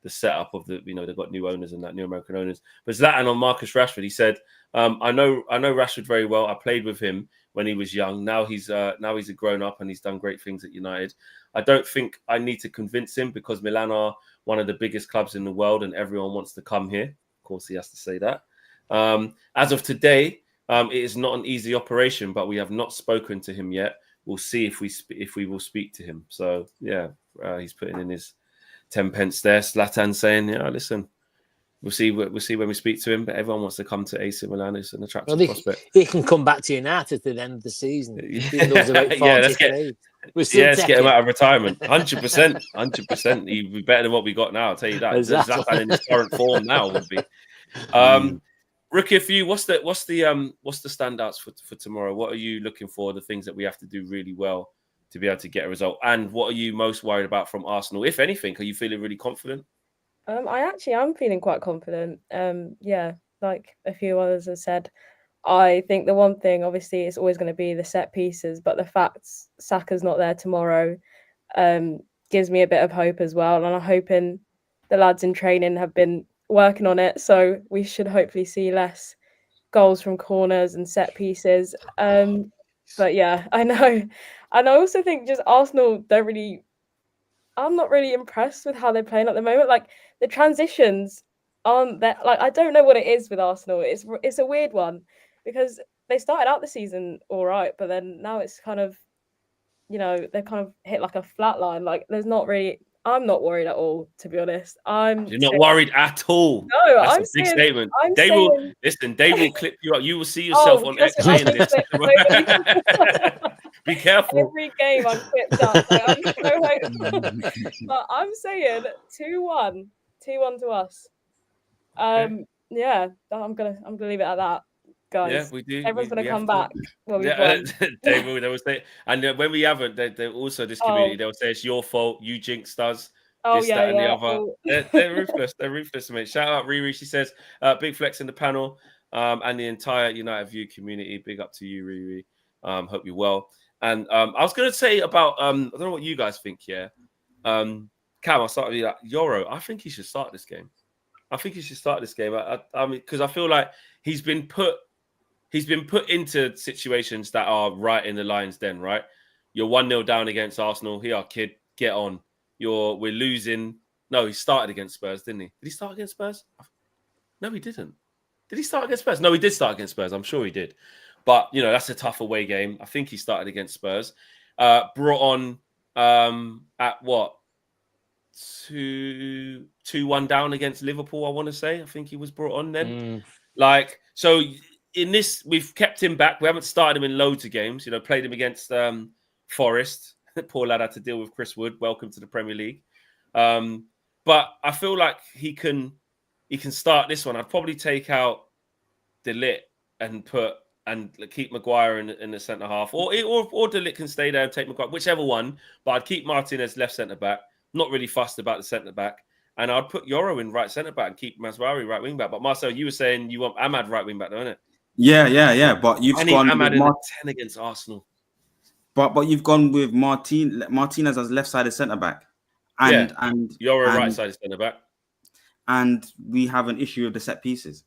setup of they've got new owners and that, new American owners. But Zlatan on Marcus Rashford, he said, I know Rashford very well. I played with him when he was young. Now he's a grown up and he's done great things at United. I don't think I need to convince him because Milan are one of the biggest clubs in the world and everyone wants to come here. Of course, he has to say that. As of today, it is not an easy operation, but we have not spoken to him yet. We'll see if we will speak to him. So yeah, he's putting in his 10 pence there. Zlatan saying, yeah, listen, we'll see when we speak to him. But everyone wants to come to AC Milan. It's an attractive prospect. He can come back to United at the end of the season. Let's get him out of retirement. 100%, 100%. He'd be better than what we got now. I'll tell you that. Exactly. Zlatan in his current form now would be. Rookie, for you, what's the standouts for tomorrow? What are you looking for? The things that we have to do really well to be able to get a result, and what are you most worried about from Arsenal, if anything? Are you feeling really confident? I'm feeling quite confident. Like a few others have said, I think the one thing, obviously, is always going to be the set pieces, but the fact Saka's not there tomorrow gives me a bit of hope as well. And I'm hoping the lads in training have been working on it, so we should hopefully see less goals from corners and set pieces. But yeah, I know. And I also think just Arsenal I'm not really impressed with how they're playing at the moment. Like the transitions aren't that, like, I don't know what it is with Arsenal. It's a weird one because they started out the season all right, but then now it's kind of, they've kind of hit like a flat line. Like there's not really, I'm not worried at all, to be honest. You're not worried at all. No, that's a big statement. They will clip you up. You will see yourself on X. Be careful. Every game I'm clipped up. Like, I'm so hopeful. But I'm saying 2-1 to us. Yeah, I'm gonna leave it at that, guys. Yeah, we do. Everyone's gonna come back. They will say, and when we haven't, they also this community. They'll say it's your fault. You jinxed us. This, that, and the other. They're ruthless. They're ruthless, mate. Shout out Riri. She says, big flex in the panel, and the entire United View community. Big up to you, Riri. Hope you're well. And I was going to say about I don't know what you guys think. Yeah, Cam, I'll start with you. Like, Yoro, I think he should start this game. I mean, because I feel like he's been put into situations that are right in the lion's den. Right, you're 1-0 down against Arsenal. Here, kid, get on. We're losing. No, he started against Spurs, didn't he? Did he start against Spurs? No, he didn't. Did he start against Spurs? No, he did start against Spurs. I'm sure he did. But, that's a tough away game. I think he started against Spurs. Brought on at what? 2-1 down against Liverpool, I want to say. I think he was brought on then. So in this, we've kept him back. We haven't started him in loads of games. Played him against Forest. Poor lad had to deal with Chris Wood. Welcome to the Premier League. But I feel like he can start this one. I'd probably take out De Ligt and keep Maguire in the centre half, or De Ligt can stay there and take Maguire, whichever one. But I'd keep Martinez left centre back. Not really fussed about the centre back, and I'd put Yoro in right centre back and keep Mazraoui right wing back. But Marcel, you were saying you want Ahmad right wing back, don't it? Yeah. But you've gone Ahmad with in 10 against Arsenal. But you've gone with Martinez as left-sided centre back, and Yoro right-sided centre back, and we have an issue with the set pieces.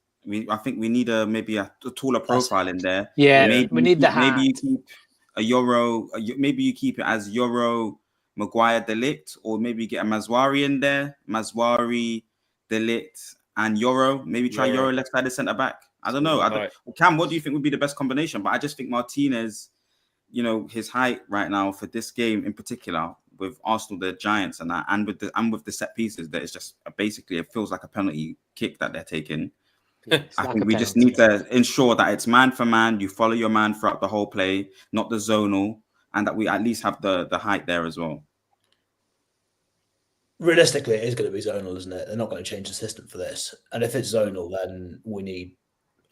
I think we need maybe a taller profile in there. Yeah, we need the height. Maybe you keep a Yoro. Maybe you keep it as Yoro, Maguire, De Ligt, or maybe you get a Mazraoui in there. Mazraoui, De Ligt, and Yoro. Maybe try Yoro left-sided centre back. I don't know. Cam, what do you think would be the best combination? But I just think Martinez, his height right now for this game in particular with Arsenal, the Giants, and that, and with the set pieces, that it's just basically it feels like a penalty kick that they're taking. I think we just need to ensure that it's man for man. You follow your man throughout the whole play, not the zonal, and that we at least have the height there as well. Realistically, it is going to be zonal, isn't it? They're not going to change the system for this. And if it's zonal, then we need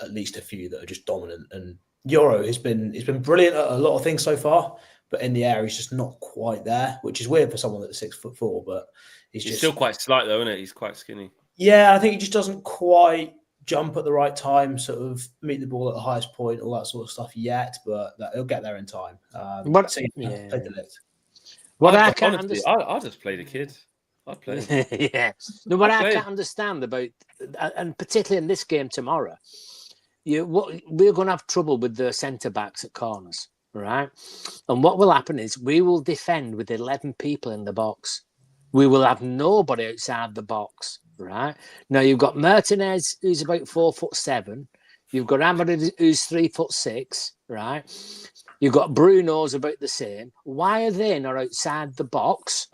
at least a few that are just dominant. And Yoro he's been brilliant at a lot of things so far, but in the air he's just not quite there, which is weird for someone that's 6'4". But he's still quite slight though, isn't it? He's quite skinny. Yeah, I think he just doesn't quite jump at the right time, sort of meet the ball at the highest point, all that sort of stuff yet, but he'll get there in time. What I can't understand, I'll just play the kid. I'll play. What I can't understand about, and particularly in this game tomorrow, we're going to have trouble with the centre backs at corners, right? And what will happen is we will defend with 11 people in the box. We will have nobody outside the box. Right now, you've got Martinez, who's about 4'7". You've got Ahmad, who's 3'6". Right, you've got Bruno's about the same. Why are they not outside the box?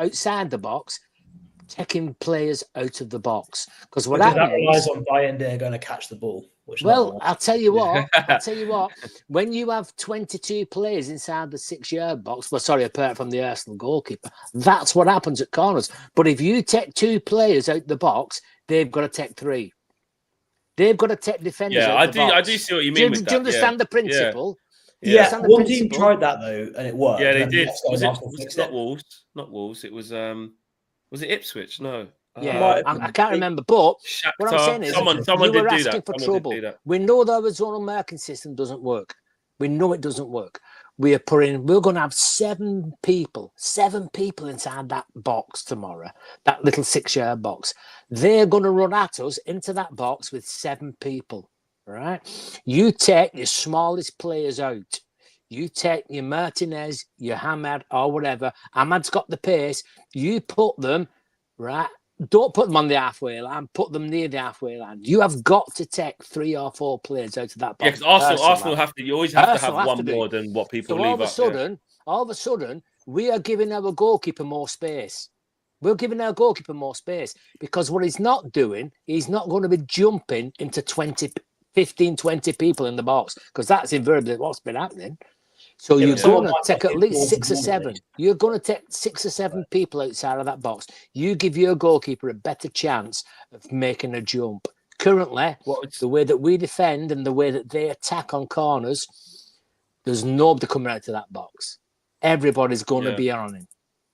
Taking players out of the box because that relies on Bayern going to catch the ball. I'll tell you what. When you have 22 players inside the 6-yard box, apart from the Arsenal goalkeeper, that's what happens at corners. But if you take 2 players out the box, they've got to take 3. They've got to take defenders out the box. I do see what you mean. Do you understand the principle? Yeah, one team tried that though, and it worked. Yeah, they did. Was it not Wolves? Not Wolves. It was. Was it Ipswich? No. Yeah, I can't remember. But Shakhtar, what I'm saying is, someone you were did asking that. for trouble. We know the zonal marking system doesn't work. We know it doesn't work. We're going to have 7 people inside that box tomorrow, that little 6-yard box. They're going to run at us into that box with 7 people, right? You take your smallest players out. You take your Martinez, your Ahmad, or whatever. Ahmad's got the pace. You put them, right? Don't put them on the halfway line. Put them near the halfway line. You have got to take 3 or 4 players out of that box. Yeah, because Arsenal have to. You always have to have one more than what people leave up. All of a sudden, we are giving our goalkeeper more space. We're giving our goalkeeper more space because what he's not doing, he's not going to be jumping into 15, 20 people in the box because that's invariably what's been happening. So you're going to take at least 6 or 7. You're going to take 6 or 7 people outside of that box. You give your goalkeeper a better chance of making a jump. Currently, the way that we defend and the way that they attack on corners, there's nobody coming out of that box. Everybody's going to be on him.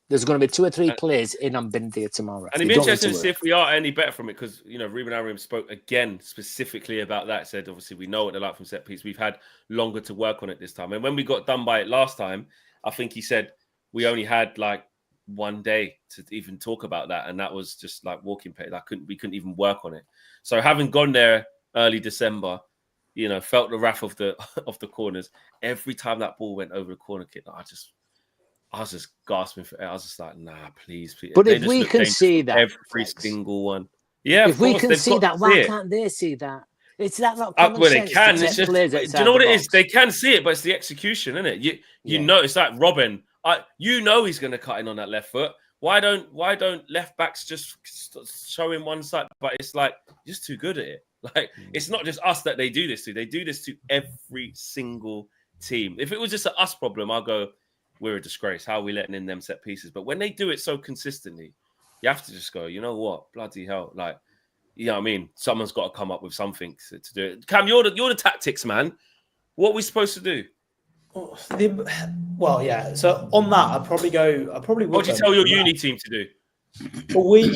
There's going to be 2 or 3 players in on Bindia tomorrow. And it'd be interesting to see if we are any better from it because, Ruben Amorim spoke again specifically about that. Said, obviously, we know what they're like from set piece. We've had longer to work on it this time. And when we got done by it last time, I think he said we only had like one day to even talk about that, and that was just like walking pace. We couldn't even work on it. So having gone there early December, you know, felt the wrath of the corners. Every time that ball went over the corner kick, I was just gasping for air. I was just like, nah, please. But They if just we look can dangerous see from that, every Flex, single one. Yeah, if we course, can they've see got that, to why see it. can't they see that? It's that not common Well, they sense can. to It's take just, players do outside you know what the it is? box? They can see it, but it's the execution, isn't it? You know, it's like Robin. You know he's going to cut in on that left foot. Why don't left backs just show him one side? But it's like you're just too good at it. Like it's not just us that they do this to. They do this to every single team. If it was just an us problem, I'll go, we're a disgrace. How are we letting in them set pieces? But when they do it so consistently, you have to just go, you know what? Bloody hell. Like, you know what I mean? Someone's got to come up with something to do it. Cam, you're the tactics man. What are we supposed to do? Well, yeah. So on that, I probably would. What do you tell your uni team to do? Well,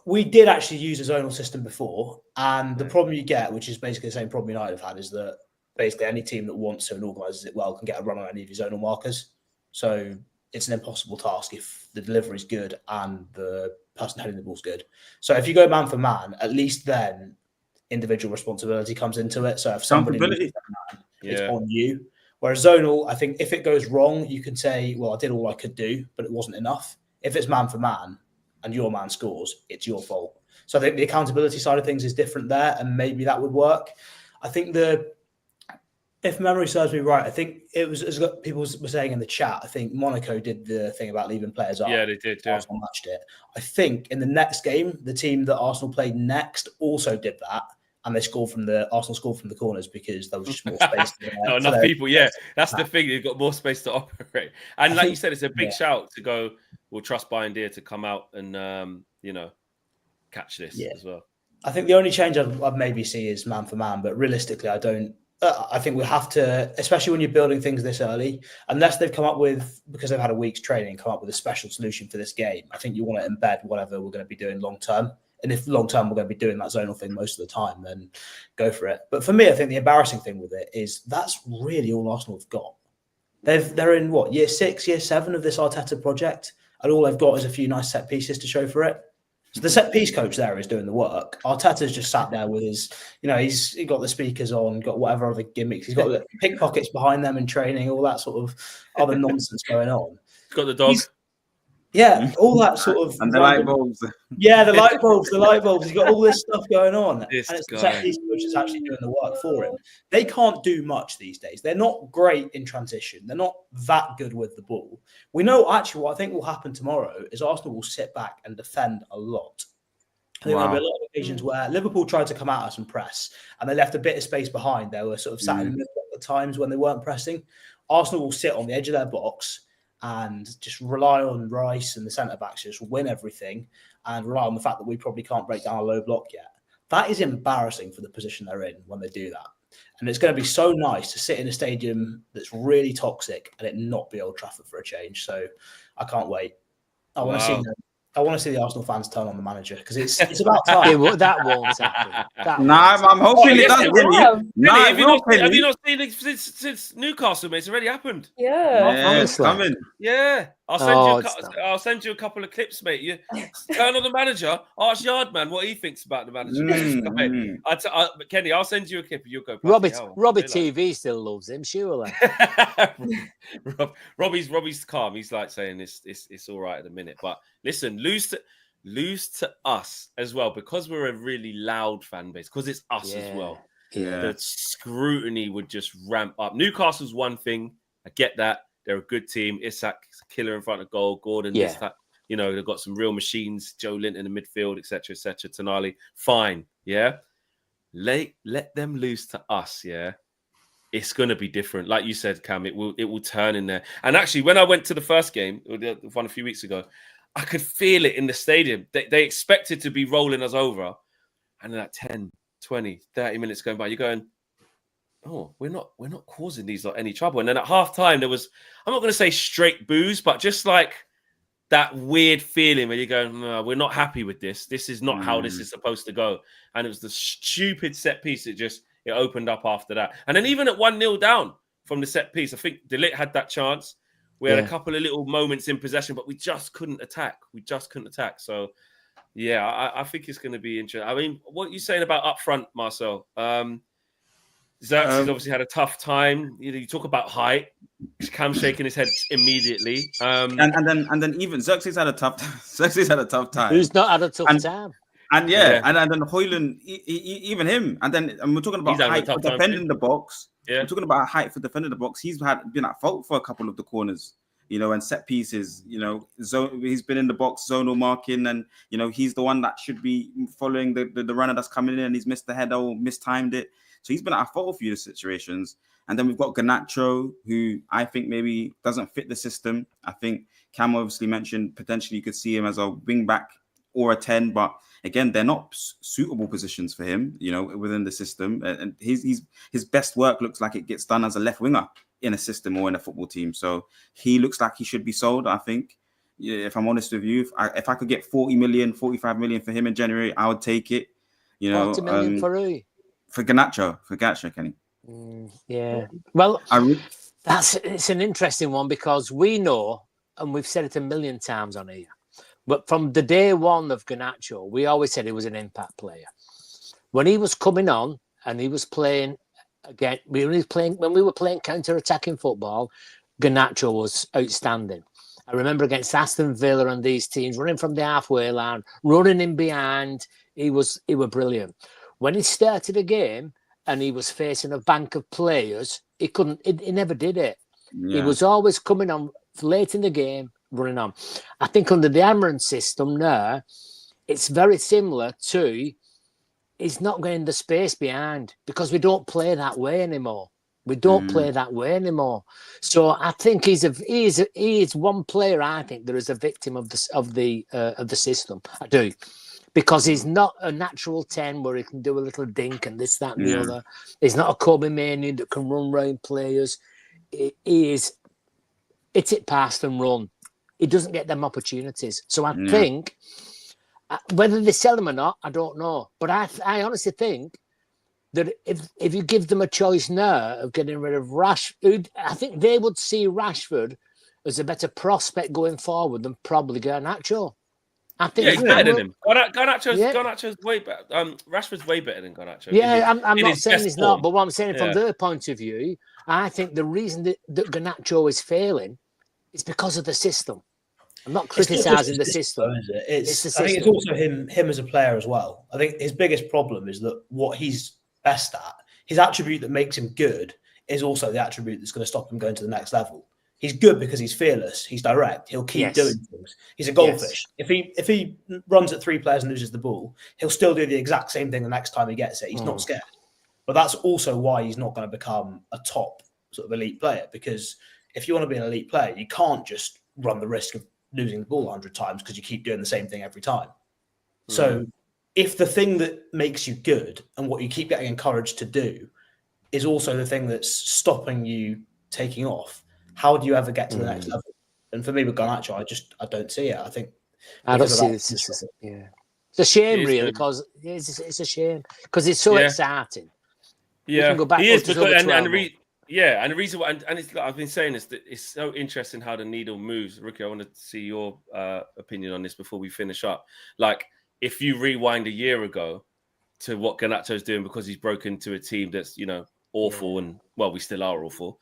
we did actually use a zonal system before, and the problem you get, which is basically the same problem United have had, is that basically any team that wants to and organises it well can get a run on any of your zonal markers. So it's an impossible task if the delivery is good and the person heading the ball is good. So if you go man for man, at least then individual responsibility comes into it. So if somebody needs man, it's on you. Whereas zonal, I think if it goes wrong, you can say, well, I did all I could do, but it wasn't enough. If it's man for man and your man scores, it's your fault. So I think the accountability side of things is different there, and maybe that would work. I think if memory serves me right, I think it was, as people were saying in the chat, I think Monaco did the thing about leaving players up. Yeah, they did. Yeah. Arsenal matched it. I think in the next game, the team that Arsenal played next also did that. And Arsenal scored from the corners because there was just more space. Not enough people. Yeah, that's the thing. You've got more space to operate. And like you said, it's a big shout to go. We'll trust Bayern to come out and catch this as well. I think the only change I'd maybe see is man for man, but realistically, I don't. I think we have to, especially when you're building things this early, unless they've come up with, because they've had a week's training, come up with a special solution for this game. I think you want to embed whatever we're going to be doing long term. And if long term we're going to be doing that zonal thing most of the time, then go for it. But for me, I think the embarrassing thing with it is that's really all Arsenal have got. They're in what, year 6, year 7 of this Arteta project, and all they've got is a few nice set pieces to show for it. So the set piece coach there is doing the work. Arteta's just sat there with his, he's got the speakers on, got whatever other gimmicks. He's got the pickpockets behind them in training, all that sort of other nonsense going on. He's got the dog. All that sort of... And the light bulbs. Yeah, the light bulbs. He's got all this stuff going on. And it's guy. the set piece coach that's actually doing the work for him. They can't do much these days. They're not great in transition. They're not that good with the ball. We know actually what I think will happen tomorrow is Arsenal will sit back and defend a lot. I think there'll be a lot of occasions where Liverpool tried to come at us and press, and they left a bit of space behind. They were sort of sat in the middle at the times when they weren't pressing. Arsenal will sit on the edge of their box and just rely on Rice and the centre-backs to just win everything and rely on the fact that we probably can't break down a low block yet. That is embarrassing for the position they're in when they do that. And it's going to be so nice to sit in a stadium that's really toxic and it not be Old Trafford for a change. So I can't wait. I want to see the Arsenal fans turn on the manager because it's about time. That won't happen. I'm hoping it doesn't. Have you not seen it since Newcastle, mate? It's already happened. Yeah, it's coming. Yeah, I'll send you a couple of clips, mate. You turn on the manager. Ask Yardman what he thinks about the manager. Kenny, I'll send you a clip. You'll go. Robbie TV still loves him, surely. Robbie's calm. He's like saying it's all right at the minute. But listen, lose to us as well because we're a really loud fan base. Because it's us as well. Yeah, the scrutiny would just ramp up. Newcastle's one thing. I get that. They're a good team. Isak's a killer in front of goal. Gordon, they've got some real machines. Joe Linton in the midfield, etc., Tonali, fine. Yeah, let them lose to us. Yeah, it's going to be different. Like you said, Cam, it will turn in there. And actually, when I went to the first game, the one a few weeks ago, I could feel it in the stadium. They expected to be rolling us over, and then at 10, 20, 30 minutes going by, you're going, oh, we're not causing these any trouble. And then at half time, there was, I'm not going to say straight boos, but just like that weird feeling where you're going, no, we're not happy with this. This is not how this is supposed to go. And it was the stupid set piece. It opened up after that. And then even at 1-0 down from the set piece, I think De Ligt had that chance. We had a couple of little moments in possession, but we just couldn't attack. So, yeah, I think it's going to be interesting. I mean, what are you saying about up front, Marcel? Xerxes obviously had a tough time. You talk about height. Cam shaking his head immediately. And then even Xerxes had a tough time. Who's not had a tough time? And and then Højlund, even him. And we're talking about height for defending the box. Yeah. We're talking about height for defending the box. He's been at fault for a couple of the corners, and set pieces. He's been in the box, zonal marking, and he's the one that should be following the runner that's coming in, and he's missed the header or mistimed it. So he's been at fault for a few situations. And then we've got Garnacho, who I think maybe doesn't fit the system. I think Cam obviously mentioned potentially you could see him as a wing back or a 10, but again, they're not suitable positions for him, within the system. And his best work looks like it gets done as a left winger in a system or in a football team. So he looks like he should be sold, I think. If I'm honest with you, if I could get 40 million, 45 million for him in January, I would take it. 40 million for who? For Garnacho, Kenny. Yeah. Well, it's an interesting one because we know, and we've said it a million times on here, but from the day one of Garnacho, we always said he was an impact player. When he was coming on and he was playing again, when we were playing counter-attacking football, Garnacho was outstanding. I remember against Aston Villa and these teams, running from the halfway line, running in behind, he was brilliant. When he started a game and he was facing a bank of players, he never did it. Yeah. He was always coming on late in the game, running on. I think under the Amarin system now, it's very similar to he's not getting the space behind because we don't play that way anymore. So I think he is one player. I think there is a victim of the system. I do, because he's not a natural 10 where he can do a little dink and this, that, and the other. He's not a Kobe Manu that can run round players. He is hit it past and run. He doesn't get them opportunities. So I think whether they sell him or not, I don't know. But I honestly think that if you give them a choice now of getting rid of Rashford, I think they would see Rashford as a better prospect going forward than probably Garnacho. I think he's better than him. Garnacho's way better. Rashford's way better than Garnacho. Yeah, I'm not saying he's not, but what I'm saying from their point of view, I think the reason that Garnacho is failing is because of the system. I'm not criticising the system. Is it? It's the system. I think it's also him as a player as well. I think his biggest problem is that what he's best at, his attribute that makes him good, is also the attribute that's going to stop him going to the next level. He's good because he's fearless. He's direct. He'll keep doing things. He's a goldfish. If he runs at 3 players and loses the ball, he'll still do the exact same thing the next time he gets it. He's not scared. But that's also why he's not going to become a top sort of elite player, because if you want to be an elite player, you can't just run the risk of losing the ball 100 times because you keep doing the same thing every time. So if the thing that makes you good and what you keep getting encouraged to do is also the thing that's stopping you taking off, how do you ever get to the next level? And for me with Garnacho, I don't see it. I think I don't see this. It's a shame, really, because it's a shame because it's so exciting. Yeah, go back he is because and the reason why, and it's, I've been saying this, that it's so interesting how the needle moves. Ricky, I want to see your opinion on this before we finish up. Like, if you rewind a year ago to what Garnacho's doing, because he's broken to a team that's awful, and well, we still are awful.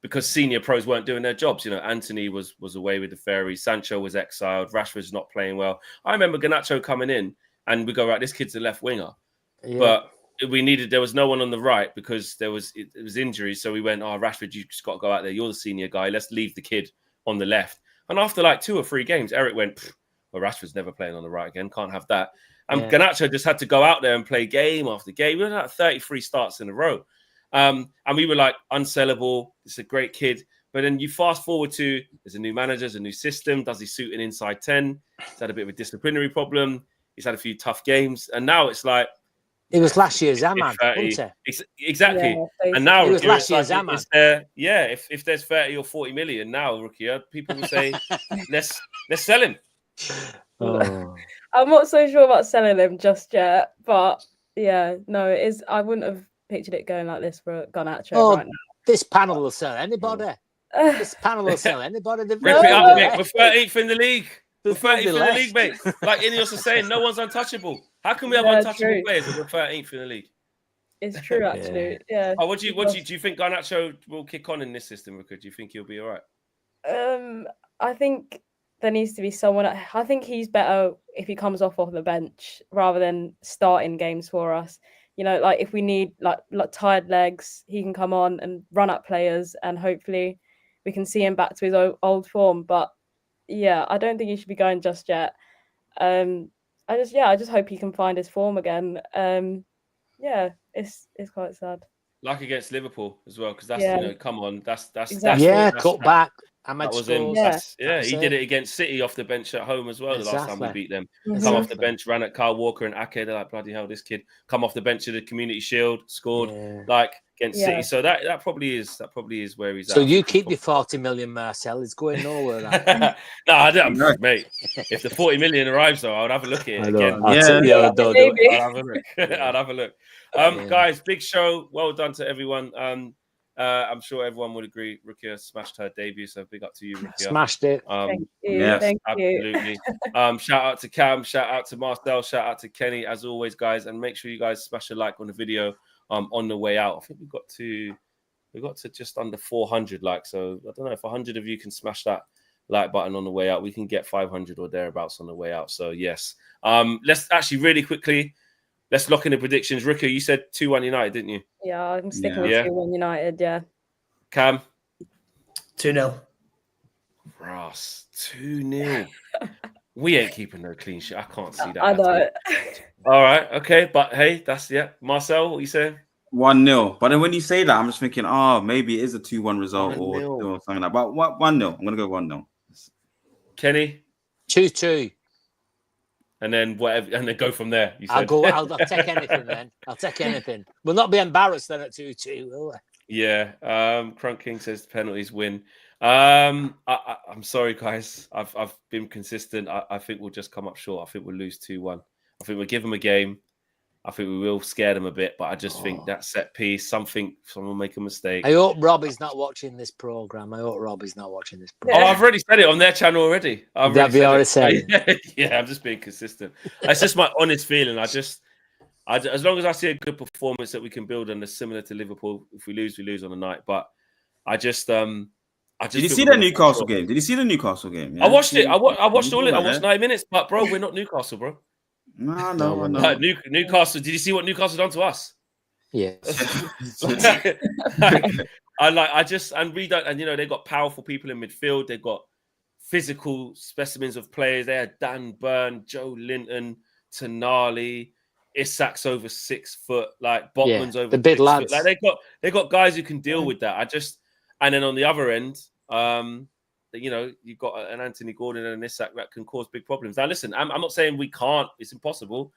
Because senior pros weren't doing their jobs. Anthony was away with the Fairies. Sancho was exiled. Rashford's not playing well. I remember Garnacho coming in and we go, right, this kid's a left winger. Yeah. But there was no one on the right because it was injuries. So we went, Rashford, you just got to go out there. You're the senior guy. Let's leave the kid on the left. And after like 2 or 3 games, Eric went, well, Rashford's never playing on the right again. Can't have that. And Garnacho just had to go out there and play game after game. We had like 33 starts in a row. And we were like, unsellable. It's a great kid. But then you fast forward to, there's a new manager, there's a new system. Does he suit an inside 10? He's had a bit of a disciplinary problem. He's had a few tough games. And now it's like, it was last year's Zaman, wasn't it? Exactly. Yeah, and now it was last year's Zaman. If there's 30 or 40 million now, Rukia, people will say, let's sell him. Oh. I'm not so sure about selling him just yet. But yeah, no, it is. I wouldn't have pictured it going like this for Garnacho right now. This panel will sell anybody. This panel will sell anybody. They've Rip got it to up, do mate. that. We're 13th in the league. We're There's nobody 13th in the left. league, mate. Like Ineos was saying, no one's untouchable. How can we have Yeah, untouchable true. players if we're 13th in the league? It's true, actually. Yeah. Oh, do you think Garnacho will kick on in this system, Rico? Do you think he'll be all right? I think there needs to be someone. I think he's better if he comes off the bench rather than starting games for us. You know, like if we need like tired legs, he can come on and run up players, and hopefully we can see him back to his old form. But yeah, I don't think he should be going just yet. I just hope he can find his form again. Yeah, it's quite sad. Like against Liverpool as well, because that's Yeah. come on, that's Exactly. Cut back. Ahmed that was him. scores. He did it against City off the bench at home as well. The last time we beat them, come off the bench, ran at Kyle Walker and Ake. They're like, bloody hell, this kid come off the bench of the Community Shield, scored like against City. So that probably is where he's at. So you keep your 40 million, Marcel. It's going nowhere. No, I don't, mate. If the 40 million arrives, though, I would have a look at it again. I'd have a look. I'd have a look. Guys, big show. Well done to everyone. I'm sure everyone would agree. Rukia smashed her debut, so big up to you, Rukia. Smashed it. Thank you. Yes, Thank absolutely. you. Shout out to Cam, shout out to Marcel, shout out to Kenny, as always, guys. And make sure you guys smash a like on the video on the way out. I think we got to just under 400 likes. So I don't know if 100 of you can smash that like button on the way out. We can get 500 or thereabouts on the way out. So yes. Let's actually really quickly. Let's lock in the predictions. Rico, you said 2-1 United, didn't you? Yeah, I'm sticking with 2-1 United, yeah. Cam? 2-0. Ross, 2-0. We ain't keeping no clean sheet. I can't see that. I know. All right, okay. But hey, that's Marcel, what you saying? 1-0. But then when you say that, I'm just thinking, maybe it is a 2-1 result or something like that. But 1-0. I'm going to go 1-0. Kenny? 2-2. And then whatever, and then go from there. You said. I'll take anything then. I'll take anything. We'll not be embarrassed then at 2-2, will we? Yeah. Crunk King says penalties win. I'm sorry, guys. I've been consistent. I think we'll just come up short. I think we'll lose 2-1. I think we'll give them a game. I think we will scare them a bit, but I just think that set piece, someone will make a mistake. I hope Robbie's not watching this program. I've already said it on their channel already. Have you already said it? Yeah, I'm just being consistent. It's just my honest feeling. As long as I see a good performance that we can build on, similar to Liverpool. If we lose on the night. But Did you see the Newcastle game? Yeah? I watched it. I watched all it. I watched 9 minutes. But bro, we're not Newcastle, bro. No. Like, Newcastle. Did you see what Newcastle done to us? Yeah. They got powerful people in midfield. They got physical specimens of players. They had Dan Burn, Joe Linton, Tonali, Isak's over 6 foot, like Botman's over the big 6 lads. foot. Like they got guys who can deal with that. And then on the other end, you've got an Anthony Gordon and an Isak that can cause big problems. Now, listen, I'm not saying we can't. It's impossible.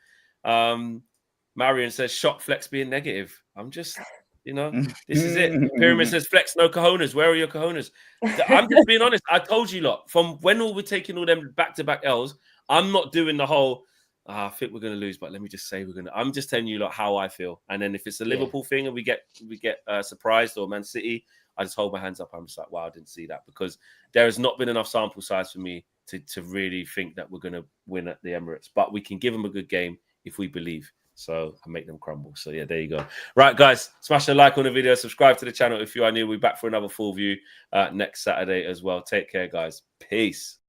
Marion says shot flex being negative. I'm just, this is it. Pyramid says flex no cojones. Where are your cojones? I'm just being honest. I told you lot from when we're taking all them back-to-back L's. I'm not doing the whole. I think we're going to lose, but let me just say we're going to. I'm just telling you lot how I feel. And then if it's a Liverpool thing and we get surprised, or Man City, I just hold my hands up. I'm just like, wow, I didn't see that, because there has not been enough sample size for me to really think that we're going to win at the Emirates. But we can give them a good game if we believe. So I make them crumble. So yeah, there you go. Right, guys, smash a like on the video. Subscribe to the channel if you are new. We'll be back for another full view next Saturday as well. Take care, guys. Peace.